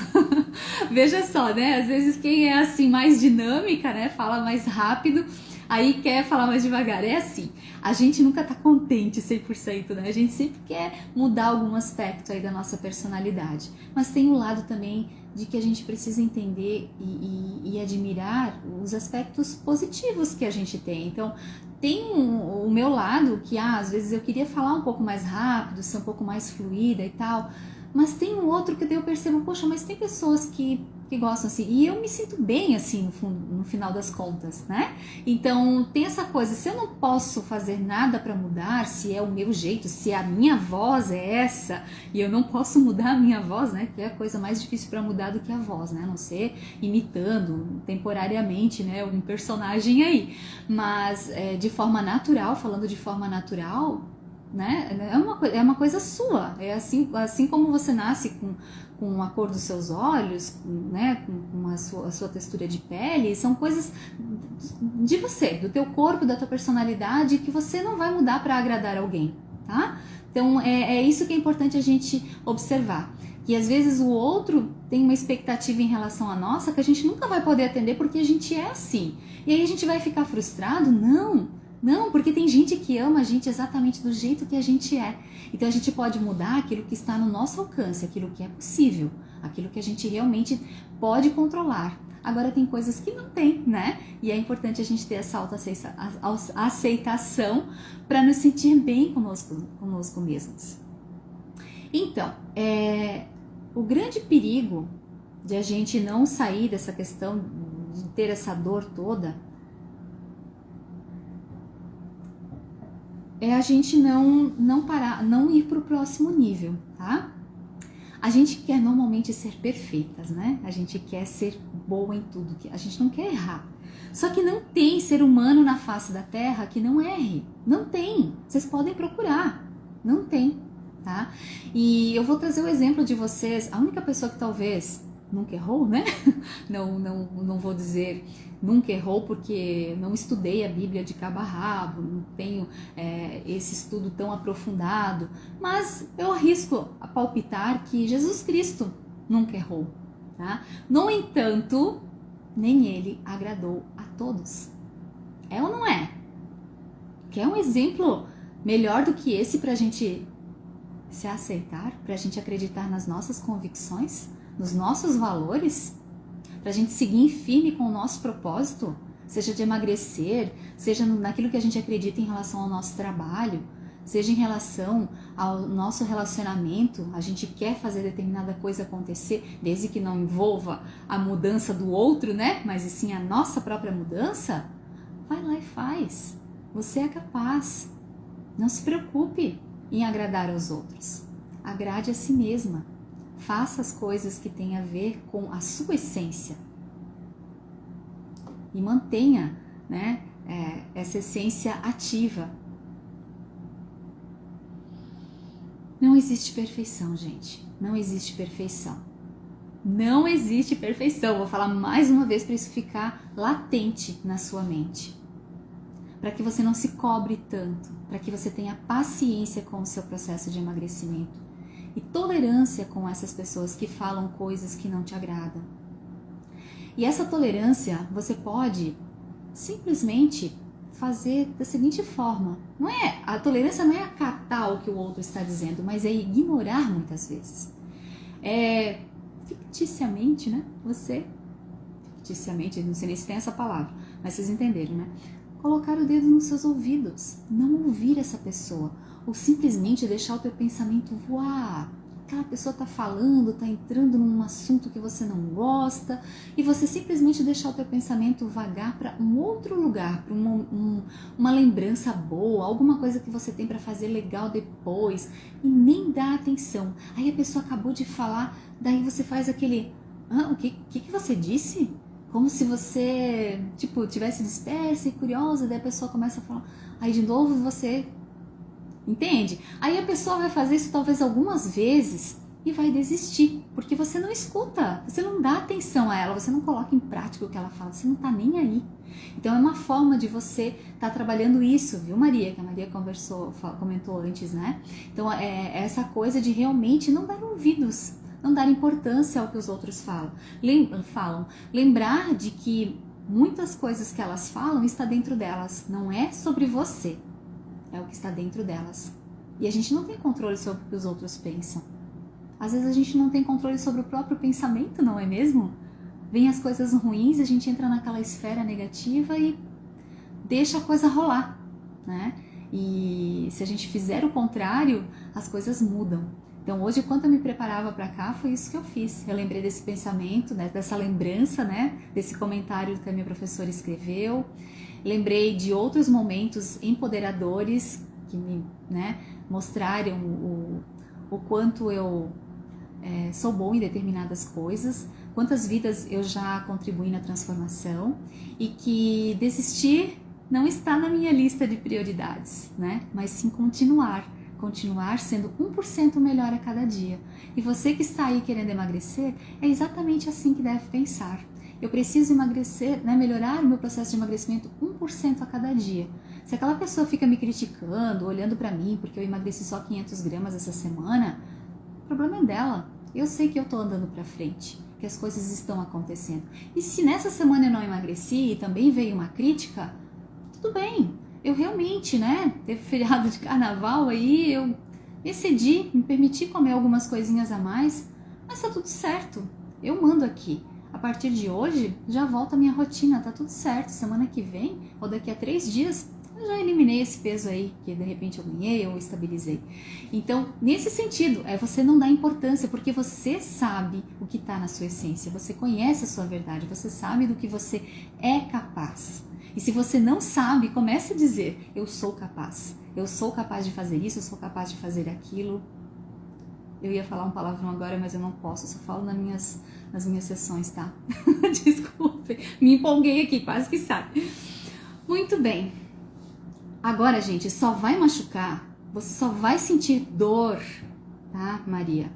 Veja só, né? Às vezes quem é assim mais dinâmica, né, fala mais rápido, aí quer falar mais devagar. É assim, a gente nunca tá contente 100%, né? A gente sempre quer mudar algum aspecto aí da nossa personalidade. Mas tem um lado também de que a gente precisa entender e admirar os aspectos positivos que a gente tem. Então, tem o meu lado que às vezes eu queria falar um pouco mais rápido, ser um pouco mais fluida e tal, mas tem um outro que daí eu percebo, poxa, mas tem pessoas que gostam assim, e eu me sinto bem assim no final das contas, né? Então tem essa coisa, se eu não posso fazer nada para mudar, se é o meu jeito, se a minha voz é essa, e eu não posso mudar a minha voz, né? Que é a coisa mais difícil para mudar do que a voz, né? A não ser imitando temporariamente, né? Um personagem aí, mas de forma natural, falando de forma natural, né? É uma coisa sua, é assim como você nasce com a cor dos seus olhos, né? Com a sua textura de pele, são coisas de você, do teu corpo, da tua personalidade, que você não vai mudar para agradar alguém, tá? Então é isso que é importante a gente observar. E às vezes o outro tem uma expectativa em relação à nossa que a gente nunca vai poder atender porque a gente é assim. E aí a gente vai ficar frustrado? Não, porque tem gente que ama a gente exatamente do jeito que a gente é. Então a gente pode mudar aquilo que está no nosso alcance, aquilo que é possível, aquilo que a gente realmente pode controlar. Agora tem coisas que não tem, né? E é importante a gente ter essa autoaceitação para nos sentir bem conosco mesmos. Então, o grande perigo de a gente não sair dessa questão de ter essa dor toda é a gente não parar, não ir para o próximo nível, tá? A gente quer normalmente ser perfeitas, né? A gente quer ser boa em tudo, a gente não quer errar. Só que não tem ser humano na face da Terra que não erre. Não tem. Vocês podem procurar. Não tem, tá? E eu vou trazer o exemplo de vocês. A única pessoa que talvez nunca errou, né? Não vou dizer nunca errou porque não estudei a Bíblia de cabo a rabo, não tenho esse estudo tão aprofundado, mas eu arrisco a palpitar que Jesus Cristo nunca errou, tá? No entanto, nem ele agradou a todos. É ou não é? Quer um exemplo melhor do que esse pra gente se aceitar, pra gente acreditar nas nossas convicções, nos nossos valores, pra gente seguir firme com o nosso propósito, seja de emagrecer, seja naquilo que a gente acredita em relação ao nosso trabalho, seja em relação ao nosso relacionamento, a gente quer fazer determinada coisa acontecer, desde que não envolva a mudança do outro, né? Mas e sim a nossa própria mudança, vai lá e faz. Você é capaz. Não se preocupe em agradar aos outros. Agrade a si mesma. Faça as coisas que têm a ver com a sua essência. E mantenha, né, essa essência ativa. Não existe perfeição, gente. Não existe perfeição. Não existe perfeição. Vou falar mais uma vez para isso ficar latente na sua mente. Para que você não se cobre tanto, para que você tenha paciência com o seu processo de emagrecimento e tolerância com essas pessoas que falam coisas que não te agradam. E essa tolerância você pode simplesmente fazer da seguinte forma. A tolerância não é acatar o que o outro está dizendo, mas é ignorar muitas vezes. Ficticiamente, né? Ficticiamente, não sei nem se tem essa palavra, mas vocês entenderam, né? Colocar o dedo nos seus ouvidos, não ouvir essa pessoa, ou simplesmente deixar o teu pensamento voar. Aquela pessoa está falando, está entrando num assunto que você não gosta, e você simplesmente deixar o teu pensamento vagar para um outro lugar, para uma lembrança boa, alguma coisa que você tem para fazer legal depois, e nem dá atenção. Aí a pessoa acabou de falar, daí você faz aquele... o que você disse? Como se você, tivesse dispersa e curiosa, daí a pessoa começa a falar, aí de novo você... Entende? Aí a pessoa vai fazer isso talvez algumas vezes e vai desistir, porque você não escuta, você não dá atenção a ela, você não coloca em prática o que ela fala, você não tá nem aí. Então é uma forma de você estar trabalhando isso, viu, Maria? Que a Maria comentou antes, né? Então é essa coisa de realmente não dar ouvidos, não dar importância ao que os outros falam. Lembrar de que muitas coisas que elas falam está dentro delas, não é sobre você. É o que está dentro delas. E a gente não tem controle sobre o que os outros pensam. Às vezes a gente não tem controle sobre o próprio pensamento, não é mesmo? Vem as coisas ruins, a gente entra naquela esfera negativa e deixa a coisa rolar, né? E se a gente fizer o contrário, as coisas mudam. Então hoje, quando eu me preparava para cá, foi isso que eu fiz. Eu lembrei desse pensamento, né? Dessa lembrança, né? Desse comentário que a minha professora escreveu. Lembrei de outros momentos empoderadores que me, né, mostraram o quanto eu sou bom em determinadas coisas, quantas vidas eu já contribuí na transformação e que desistir não está na minha lista de prioridades, né? Mas sim continuar sendo 1% melhor a cada dia. E você que está aí querendo emagrecer, é exatamente assim que deve pensar. Eu preciso emagrecer, né, melhorar o meu processo de emagrecimento 1% a cada dia. Se aquela pessoa fica me criticando, olhando pra mim porque eu emagreci só 500 gramas essa semana, o problema é dela. Eu sei que eu tô andando pra frente, que as coisas estão acontecendo. E se nessa semana eu não emagreci e também veio uma crítica, tudo bem. Eu realmente, né, teve feriado de carnaval aí, eu excedi, me permiti comer algumas coisinhas a mais, mas tá tudo certo. Eu mando aqui. A partir de hoje, já volta a minha rotina, tá tudo certo. Semana que vem, ou daqui a 3 dias, eu já eliminei esse peso aí, que de repente eu ganhei ou estabilizei. Então, nesse sentido, você não dá importância, porque você sabe o que está na sua essência, você conhece a sua verdade, você sabe do que você é capaz. E se você não sabe, comece a dizer, eu sou capaz de fazer isso, eu sou capaz de fazer aquilo. Eu ia falar um palavrão agora, mas eu não posso, eu só falo nas minhas sessões, tá? Desculpe, me empolguei aqui, quase que sai. Muito bem. Agora, gente, só vai machucar, você só vai sentir dor, tá, Maria?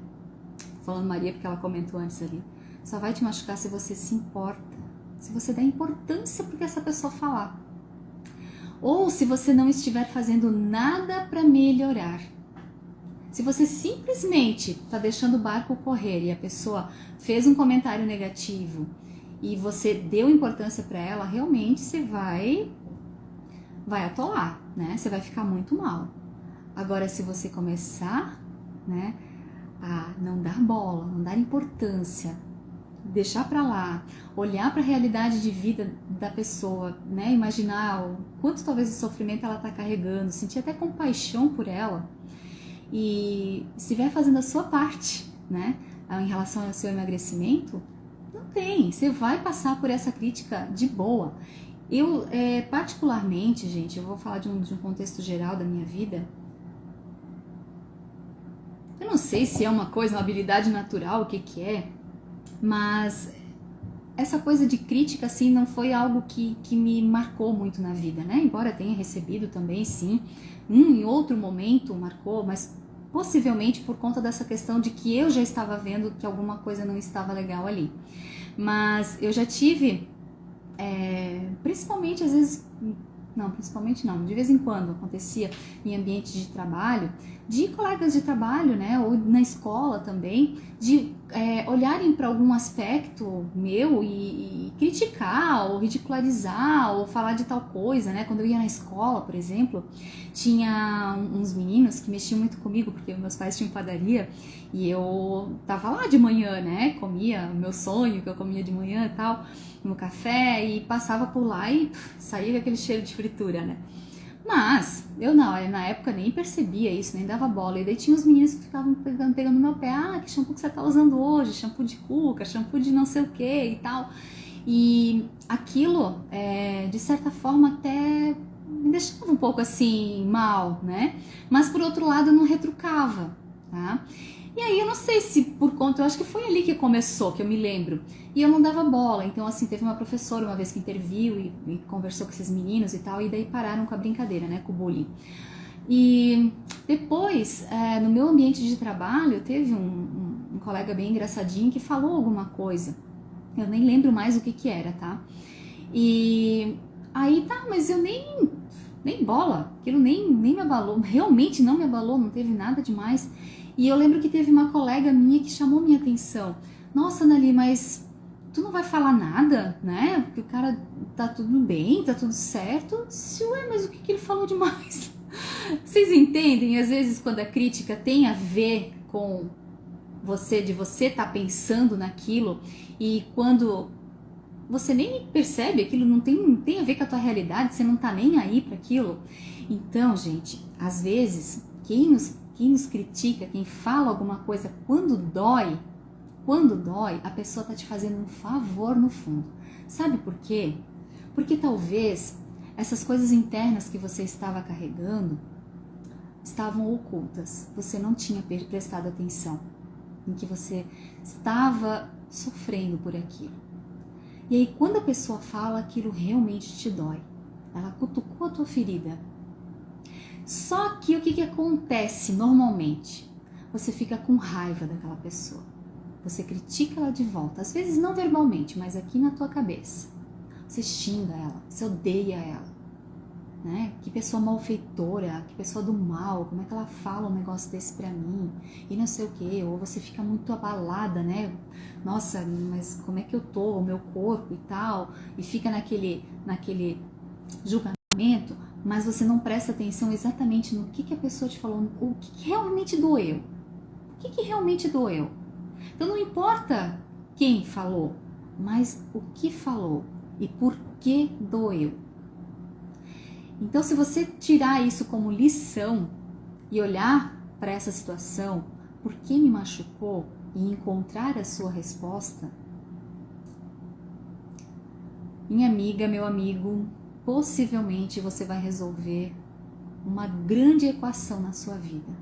Falando Maria porque ela comentou antes ali. Só vai te machucar se você se importa, se você der importância porque essa pessoa falar. Ou se você não estiver fazendo nada para melhorar. Se você simplesmente está deixando o barco correr e a pessoa fez um comentário negativo e você deu importância para ela, realmente você vai atolar, né? Você vai ficar muito mal. Agora, se você começar, né, a não dar bola, não dar importância, deixar para lá, olhar para a realidade de vida da pessoa, né, imaginar o quanto talvez de sofrimento ela está carregando, sentir até compaixão por ela, e estiver fazendo a sua parte, né, em relação ao seu emagrecimento, não tem, você vai passar por essa crítica de boa. Eu, particularmente, gente, eu vou falar de um contexto geral da minha vida, eu não sei se é uma coisa, uma habilidade natural, o que é, mas essa coisa de crítica, assim, não foi algo que me marcou muito na vida, né, embora tenha recebido também, sim, em outro momento marcou, mas possivelmente por conta dessa questão de que eu já estava vendo que alguma coisa não estava legal ali. Mas eu já tive, principalmente às vezes, não, principalmente não, de vez em quando acontecia em ambiente de trabalho, de colegas de trabalho, né, ou na escola também, de olharem para algum aspecto meu e criticar, ou ridicularizar, ou falar de tal coisa, né. Quando eu ia na escola, por exemplo, tinha uns meninos que mexiam muito comigo, porque meus pais tinham padaria, e eu tava lá de manhã, né, comia o meu sonho, que eu comia de manhã e tal, no café, e passava por lá e saía com aquele cheiro de fritura, né. Mas eu não, na época nem percebia isso, nem dava bola. E daí tinha os meninos que ficavam pegando no meu pé. Ah, que shampoo que você tá usando hoje? Shampoo de cuca, shampoo de não sei o que e tal. E aquilo, de certa forma, até me deixava um pouco assim, mal, né? Mas por outro lado, eu não retrucava, tá? E aí eu não sei se por conta, eu acho que foi ali que começou, que eu me lembro. E eu não dava bola, então assim, teve uma professora uma vez que interviu e conversou com esses meninos e tal, e daí pararam com a brincadeira, né, com o bullying. E depois, no meu ambiente de trabalho, teve um colega bem engraçadinho que falou alguma coisa. Eu nem lembro mais o que que era, tá? E aí, tá, mas eu nem bola, aquilo nem me abalou, realmente não me abalou, não teve nada demais. E eu lembro que teve uma colega minha que chamou minha atenção. Nossa, Anali, mas tu não vai falar nada, né? Porque o cara tá tudo bem, tá tudo certo. Eu disse, ué, mas o que ele falou demais? Vocês entendem? Às vezes quando a crítica tem a ver com você, de você tá pensando naquilo, e quando você nem percebe, aquilo não tem a ver com a tua realidade, você não tá nem aí para aquilo. Então, gente, às vezes, quem nos critica, quem fala alguma coisa, quando dói, a pessoa tá te fazendo um favor no fundo. Sabe por quê? Porque talvez essas coisas internas que você estava carregando estavam ocultas, você não tinha prestado atenção em que você estava sofrendo por aquilo. E aí, quando a pessoa fala, aquilo realmente te dói. Ela cutucou a tua ferida. Só que o que acontece normalmente? Você fica com raiva daquela pessoa. Você critica ela de volta. Às vezes não verbalmente, mas aqui na tua cabeça. Você xinga ela, você odeia ela. Né? Que pessoa malfeitora, que pessoa do mal, como é que ela fala um negócio desse pra mim? E não sei o que, ou você fica muito abalada, né? Nossa, mas como é que eu tô, o meu corpo e tal, e fica naquele julgamento, mas você não presta atenção exatamente no que a pessoa te falou, o que realmente doeu. O que realmente doeu? Então não importa quem falou, mas o que falou e por que doeu. Então, se você tirar isso como lição e olhar para essa situação, por que me machucou, e encontrar a sua resposta, minha amiga, meu amigo, possivelmente você vai resolver uma grande equação na sua vida.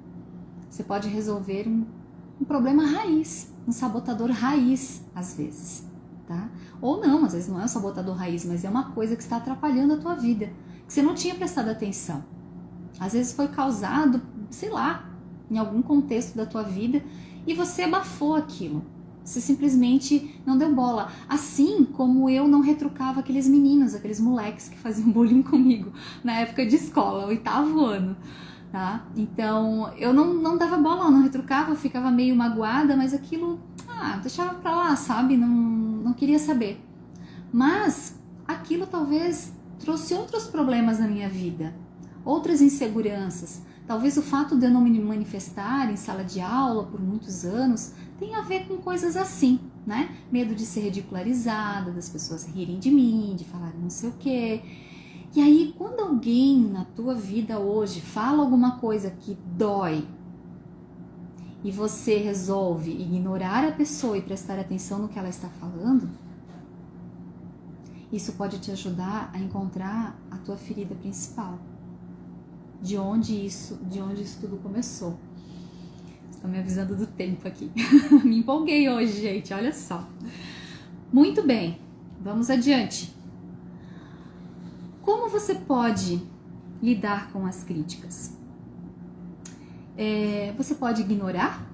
Você pode resolver um problema raiz, um sabotador raiz, às vezes, tá? Ou não, às vezes não é um sabotador raiz, mas é uma coisa que está atrapalhando a tua vida, que você não tinha prestado atenção. Às vezes foi causado, sei lá, em algum contexto da tua vida e você abafou aquilo. Você simplesmente não deu bola. Assim como eu não retrucava aqueles meninos, aqueles moleques que faziam bullying comigo na época de escola, 8º ano. Tá? Então eu não dava bola, não retrucava, eu ficava meio magoada, mas aquilo, deixava pra lá, sabe? Não queria saber. Mas aquilo talvez trouxe outros problemas na minha vida, outras inseguranças. Talvez o fato de eu não me manifestar em sala de aula por muitos anos tenha a ver com coisas assim, né? Medo de ser ridicularizada, das pessoas rirem de mim, de falar não sei o quê. E aí, quando alguém na tua vida hoje fala alguma coisa que dói e você resolve ignorar a pessoa e prestar atenção no que ela está falando, isso pode te ajudar a encontrar a tua ferida principal. De onde isso tudo começou. Estão me avisando do tempo aqui. Me empolguei hoje, gente, olha só. Muito bem, vamos adiante. Como você pode lidar com as críticas? Você pode ignorar,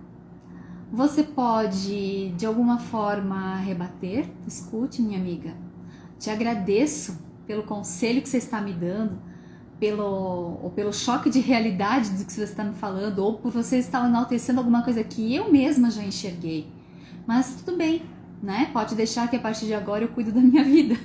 você pode de alguma forma rebater. Escute, minha amiga, te agradeço pelo conselho que você está me dando, pelo choque de realidade do que você está me falando, ou por você estar enaltecendo alguma coisa que eu mesma já enxerguei. Mas tudo bem, né? Pode deixar que a partir de agora eu cuido da minha vida.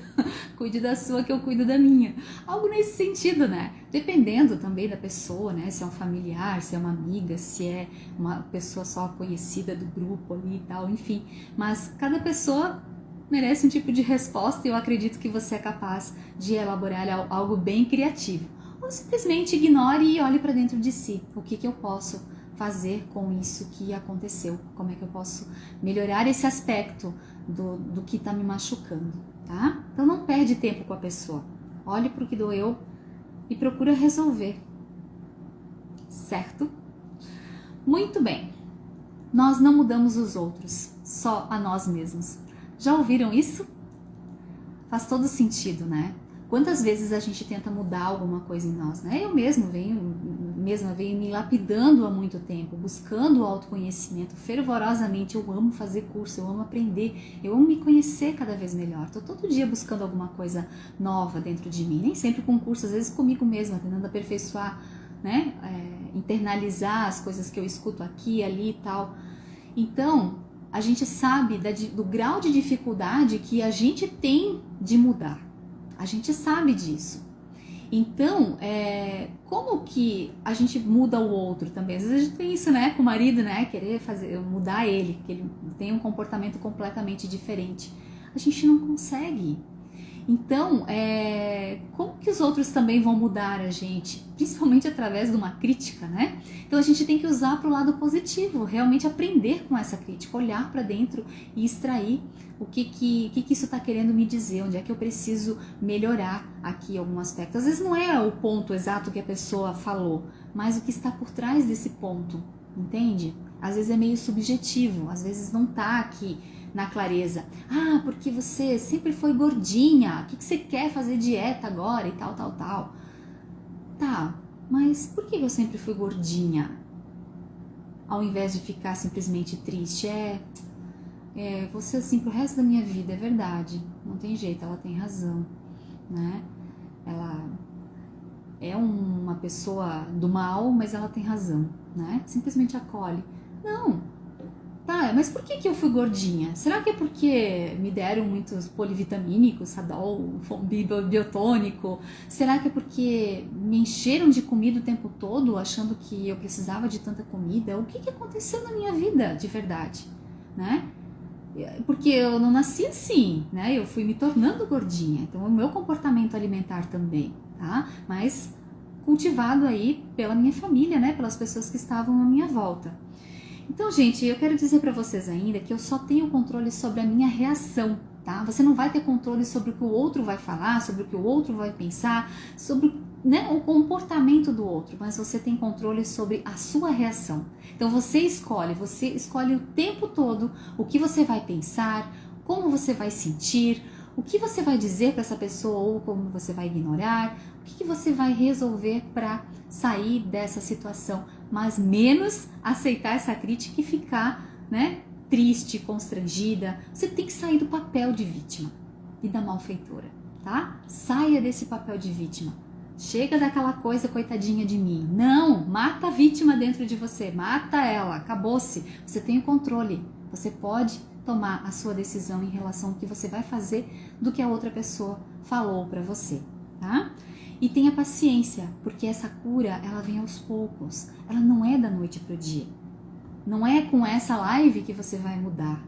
Cuide da sua que eu cuido da minha. Algo nesse sentido, né? Dependendo também da pessoa, né? Se é um familiar, se é uma amiga, se é uma pessoa só conhecida do grupo ali e tal, enfim. Mas cada pessoa merece um tipo de resposta e eu acredito que você é capaz de elaborar algo bem criativo. Ou simplesmente ignore e olhe para dentro de si. O que eu posso fazer com isso que aconteceu? Como é que eu posso melhorar esse aspecto do que está me machucando, tá? Então não perde tempo com a pessoa. Olhe para o que doeu e procura resolver. Certo? Muito bem. Nós não mudamos os outros, só a nós mesmos. Já ouviram isso? Faz todo sentido, né? Quantas vezes a gente tenta mudar alguma coisa em nós, né? Eu mesma venho me lapidando há muito tempo, buscando o autoconhecimento fervorosamente. Eu amo fazer curso, eu amo aprender, eu amo me conhecer cada vez melhor. Estou todo dia buscando alguma coisa nova dentro de mim, nem sempre com curso, às vezes comigo mesma, tentando aperfeiçoar, né? Internalizar as coisas que eu escuto aqui, ali e tal. Então, a gente sabe do grau de dificuldade que a gente tem de mudar. A gente sabe disso. Então, como que a gente muda o outro também? Às vezes a gente tem isso, né, com o marido, né, querer mudar ele, que ele tem um comportamento completamente diferente. A gente não consegue. Então, como que os outros também vão mudar a gente? Principalmente através de uma crítica, né? Então a gente tem que usar para o lado positivo, realmente aprender com essa crítica, olhar para dentro e extrair o que isso está querendo me dizer, onde é que eu preciso melhorar aqui algum aspecto. Às vezes não é o ponto exato que a pessoa falou, mas o que está por trás desse ponto, entende? Às vezes é meio subjetivo, às vezes não está aqui na clareza. Ah, porque você sempre foi gordinha, o que você quer fazer dieta agora e tal. Tá, mas por que eu sempre fui gordinha? Ao invés de ficar simplesmente triste, você assim pro resto da minha vida, é verdade, não tem jeito, ela tem razão, né? Ela é uma pessoa do mal, mas ela tem razão, né? Simplesmente acolhe. Não. Tá, mas por que eu fui gordinha? Será que é porque me deram muitos polivitamínicos, Sadol, biotônico? Será que é porque me encheram de comida o tempo todo, achando que eu precisava de tanta comida? O que aconteceu na minha vida de verdade, né? Porque eu não nasci assim, né? Eu fui me tornando gordinha, então o meu comportamento alimentar também, tá? Mas cultivado aí pela minha família, né? Pelas pessoas que estavam à minha volta. Então, gente, eu quero dizer para vocês ainda que eu só tenho controle sobre a minha reação, tá? Você não vai ter controle sobre o que o outro vai falar, sobre o que o outro vai pensar, sobre, né, o comportamento do outro, mas você tem controle sobre a sua reação. Então, você escolhe o tempo todo o que você vai pensar, como você vai sentir, o que você vai dizer para essa pessoa ou como você vai ignorar, o que você vai resolver para sair dessa situação, mas menos aceitar essa crítica e ficar, né, triste, constrangida. Você tem que sair do papel de vítima e da malfeitora, tá? Saia desse papel de vítima. Chega daquela coisa, coitadinha de mim. Não, mata a vítima dentro de você, mata ela, acabou-se. Você tem o controle, você pode tomar a sua decisão em relação ao que você vai fazer do que a outra pessoa falou para você, tá? E tenha paciência, porque essa cura, ela vem aos poucos. Ela não é da noite pro dia. Não é com essa live que você vai mudar,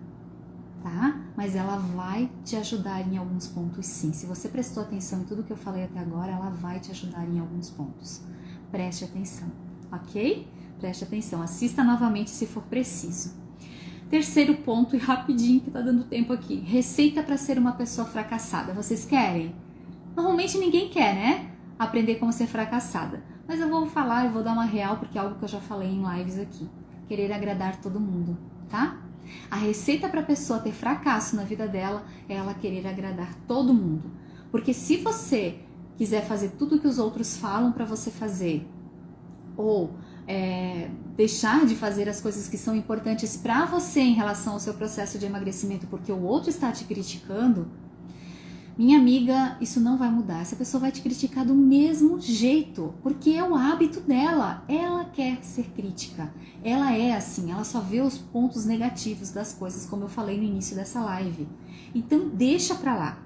tá? Mas ela vai te ajudar em alguns pontos, sim. Se você prestou atenção em tudo que eu falei até agora, ela vai te ajudar em alguns pontos. Preste atenção, ok? Preste atenção. Assista novamente se for preciso. Terceiro ponto, e rapidinho que tá dando tempo aqui. Receita para ser uma pessoa fracassada. Vocês querem? Normalmente ninguém quer, né? Aprender como ser fracassada. Mas eu vou falar, eu vou dar uma real, porque é algo que eu já falei em lives aqui. Querer agradar todo mundo, tá? A receita para a pessoa ter fracasso na vida dela é ela querer agradar todo mundo. Porque se você quiser fazer tudo que os outros falam para você fazer, ou deixar de fazer as coisas que são importantes para você em relação ao seu processo de emagrecimento porque o outro está te criticando, minha amiga, isso não vai mudar. Essa pessoa vai te criticar do mesmo jeito, porque é o hábito dela. Ela quer ser crítica. Ela é assim, ela só vê os pontos negativos das coisas, como eu falei no início dessa live. Então deixa pra lá.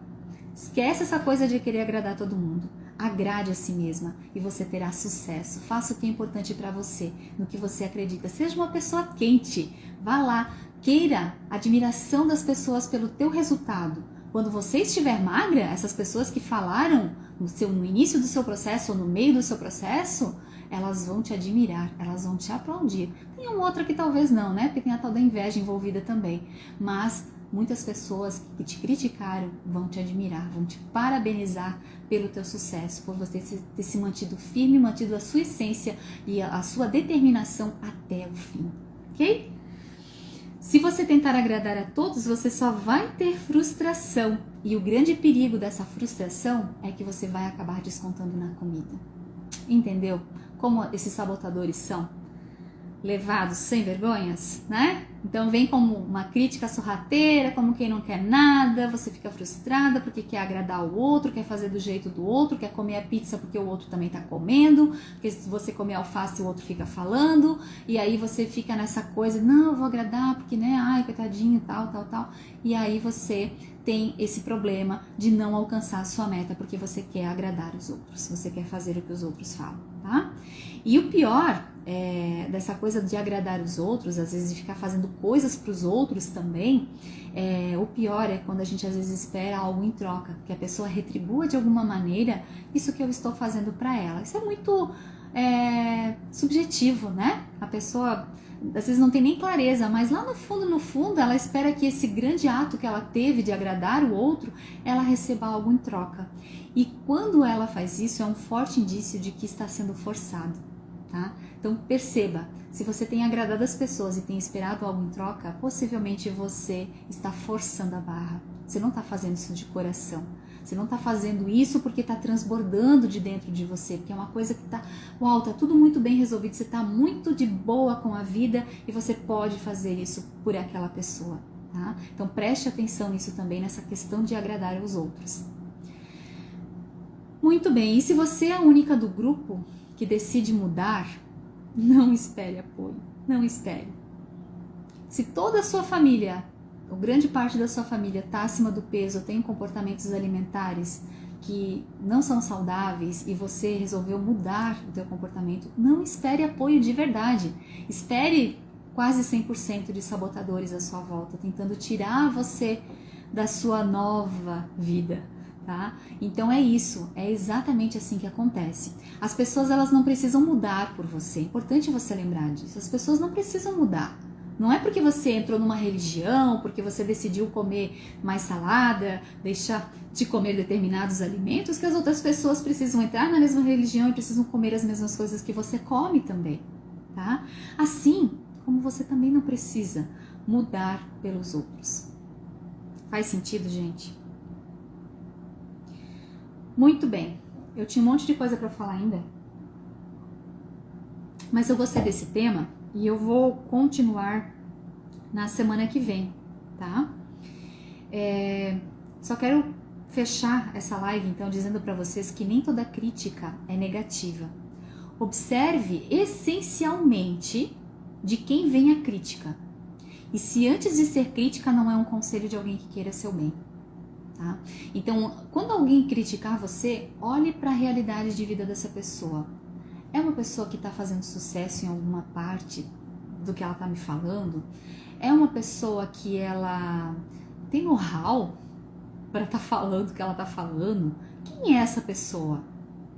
Esquece essa coisa de querer agradar todo mundo. Agrade a si mesma e você terá sucesso. Faça o que é importante para você, no que você acredita. Seja uma pessoa quente. Vá lá, queira a admiração das pessoas pelo teu resultado. Quando você estiver magra, essas pessoas que falaram no início do seu processo ou no meio do seu processo, elas vão te admirar, elas vão te aplaudir. Tem um outro que talvez não, né? Porque tem a tal da inveja envolvida também. Mas muitas pessoas que te criticaram vão te admirar, vão te parabenizar pelo teu sucesso, por você ter se mantido firme, mantido a sua essência e a sua determinação até o fim, ok? Se você tentar agradar a todos, você só vai ter frustração. E o grande perigo dessa frustração é que você vai acabar descontando na comida. Entendeu? Como esses sabotadores são levados sem vergonhas, né? Então vem como uma crítica sorrateira, como quem não quer nada, você fica frustrada porque quer agradar o outro, quer fazer do jeito do outro, quer comer a pizza porque o outro também tá comendo, porque se você comer alface o outro fica falando, e aí você fica nessa coisa, não, eu vou agradar porque, né, ai, coitadinho, tal, e aí você tem esse problema de não alcançar a sua meta porque você quer agradar os outros, você quer fazer o que os outros falam, tá? E o pior dessa coisa de agradar os outros, às vezes de ficar fazendo coisas para os outros também, o pior é quando a gente às vezes espera algo em troca, que a pessoa retribua de alguma maneira isso que eu estou fazendo para ela. Isso é muito subjetivo, né? A pessoa às vezes não tem nem clareza, mas lá no fundo, ela espera que esse grande ato que ela teve de agradar o outro, ela receba algo em troca. E quando ela faz isso, é um forte indício de que está sendo forçado, tá? Então perceba, se você tem agradado as pessoas e tem esperado algo em troca, possivelmente você está forçando a barra. Você não está fazendo isso de coração. Você não está fazendo isso porque está transbordando de dentro de você, porque é uma coisa que está, uau, tá tudo muito bem resolvido, você está muito de boa com a vida e você pode fazer isso por aquela pessoa, tá? Então preste atenção nisso também, nessa questão de agradar os outros. Muito bem, e se você é a única do grupo que decide mudar, não espere apoio, não espere. Se toda a sua família, ou grande parte da sua família está acima do peso, tem comportamentos alimentares que não são saudáveis e você resolveu mudar o teu comportamento, não espere apoio de verdade. Espere quase 100% de sabotadores à sua volta, tentando tirar você da sua nova vida, tá? Então é isso, é exatamente assim que acontece. As pessoas, elas não precisam mudar por você, é importante você lembrar disso. As pessoas não precisam mudar. Não é porque você entrou numa religião, porque você decidiu comer mais salada, deixar de comer determinados alimentos, que as outras pessoas precisam entrar na mesma religião e precisam comer as mesmas coisas que você come também, tá? Assim como você também não precisa mudar pelos outros. Faz sentido, gente? Muito bem. Eu tinha um monte de coisa para falar ainda, mas eu gostei desse tema. E eu vou continuar na semana que vem, tá? Só quero fechar essa live, então, dizendo para vocês que nem toda crítica é negativa. Observe essencialmente de quem vem a crítica. E se antes de ser crítica não é um conselho de alguém que queira seu bem, tá? Então, quando alguém criticar você, olhe para a realidade de vida dessa pessoa. É uma pessoa que está fazendo sucesso em alguma parte do que ela está me falando? É uma pessoa que ela tem know-how para estar falando o que ela está falando? Quem é essa pessoa?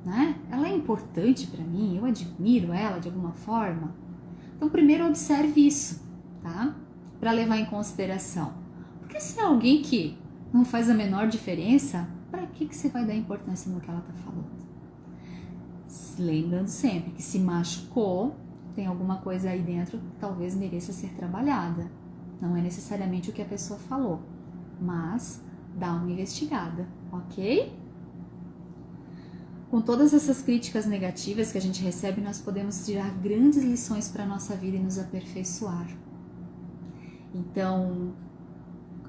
Né? Ela é importante para mim? Eu admiro ela de alguma forma? Então, primeiro observe isso, tá? Para levar em consideração. Porque se é alguém que não faz a menor diferença, para que você vai dar importância no que ela está falando? Lembrando sempre que se machucou, tem alguma coisa aí dentro que talvez mereça ser trabalhada. Não é necessariamente o que a pessoa falou, mas dá uma investigada, ok? com todas essas críticas negativas que a gente recebe, nós podemos tirar grandes lições para a nossa vida e nos aperfeiçoar. Então,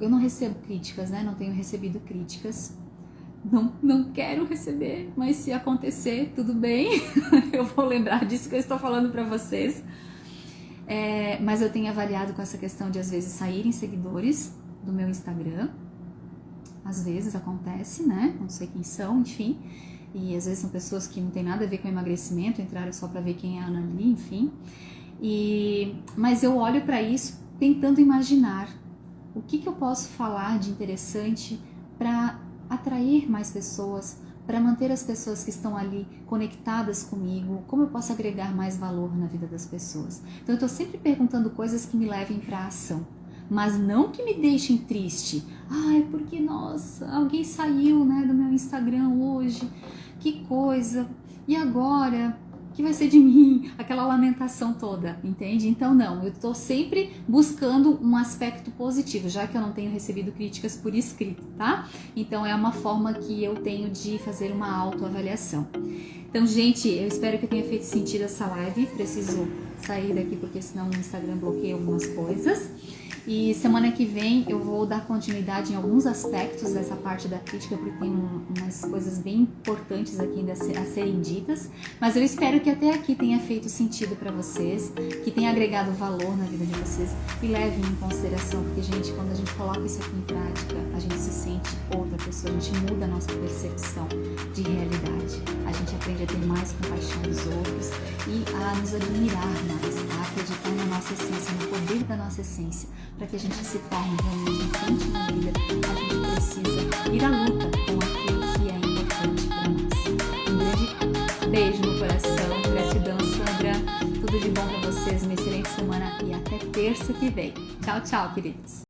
eu não recebo críticas, né? Não tenho recebido críticas. Não quero receber, mas se acontecer, tudo bem. Eu vou lembrar disso que eu estou falando para vocês. Mas eu tenho avaliado com essa questão de, às vezes, saírem seguidores do meu Instagram. Às vezes acontece, né? Não sei quem são, enfim. E às vezes são pessoas que não tem nada a ver com emagrecimento, entraram só para ver quem é a Ana ali, enfim. Mas eu olho para isso tentando imaginar o que eu posso falar de interessante para atrair mais pessoas, para manter as pessoas que estão ali conectadas comigo, como eu posso agregar mais valor na vida das pessoas. Então eu estou sempre perguntando coisas que me levem para a ação, mas não que me deixem triste. Ai, porque nossa, alguém saiu, né, do meu Instagram hoje, que coisa, e agora? O que vai ser de mim? Aquela lamentação toda, entende? Então não, eu estou sempre buscando um aspecto positivo, já que eu não tenho recebido críticas por escrito, tá? Então é uma forma que eu tenho de fazer uma autoavaliação. Então, gente, eu espero que tenha feito sentido essa live. Preciso sair daqui porque senão o Instagram bloqueia algumas coisas. E semana que vem eu vou dar continuidade em alguns aspectos dessa parte da crítica, porque tem umas coisas bem importantes aqui ainda a serem ditas. Mas eu espero que até aqui tenha feito sentido para vocês, que tenha agregado valor na vida de vocês e levem em consideração, porque, gente, quando a gente coloca isso aqui em prática, a gente se sente outra pessoa, a gente muda a nossa percepção de realidade. A gente aprende a ter mais compaixão dos outros e a nos admirar mais, a acreditar na nossa essência, no poder da nossa essência. Para que a gente se torne realmente infante na vida, a gente precisa ir à luta com aquilo que é importante para nós. Um grande beijo no coração, gratidão, Sandra, tudo de bom para vocês, uma excelente semana e até terça que vem. Tchau, tchau, queridos!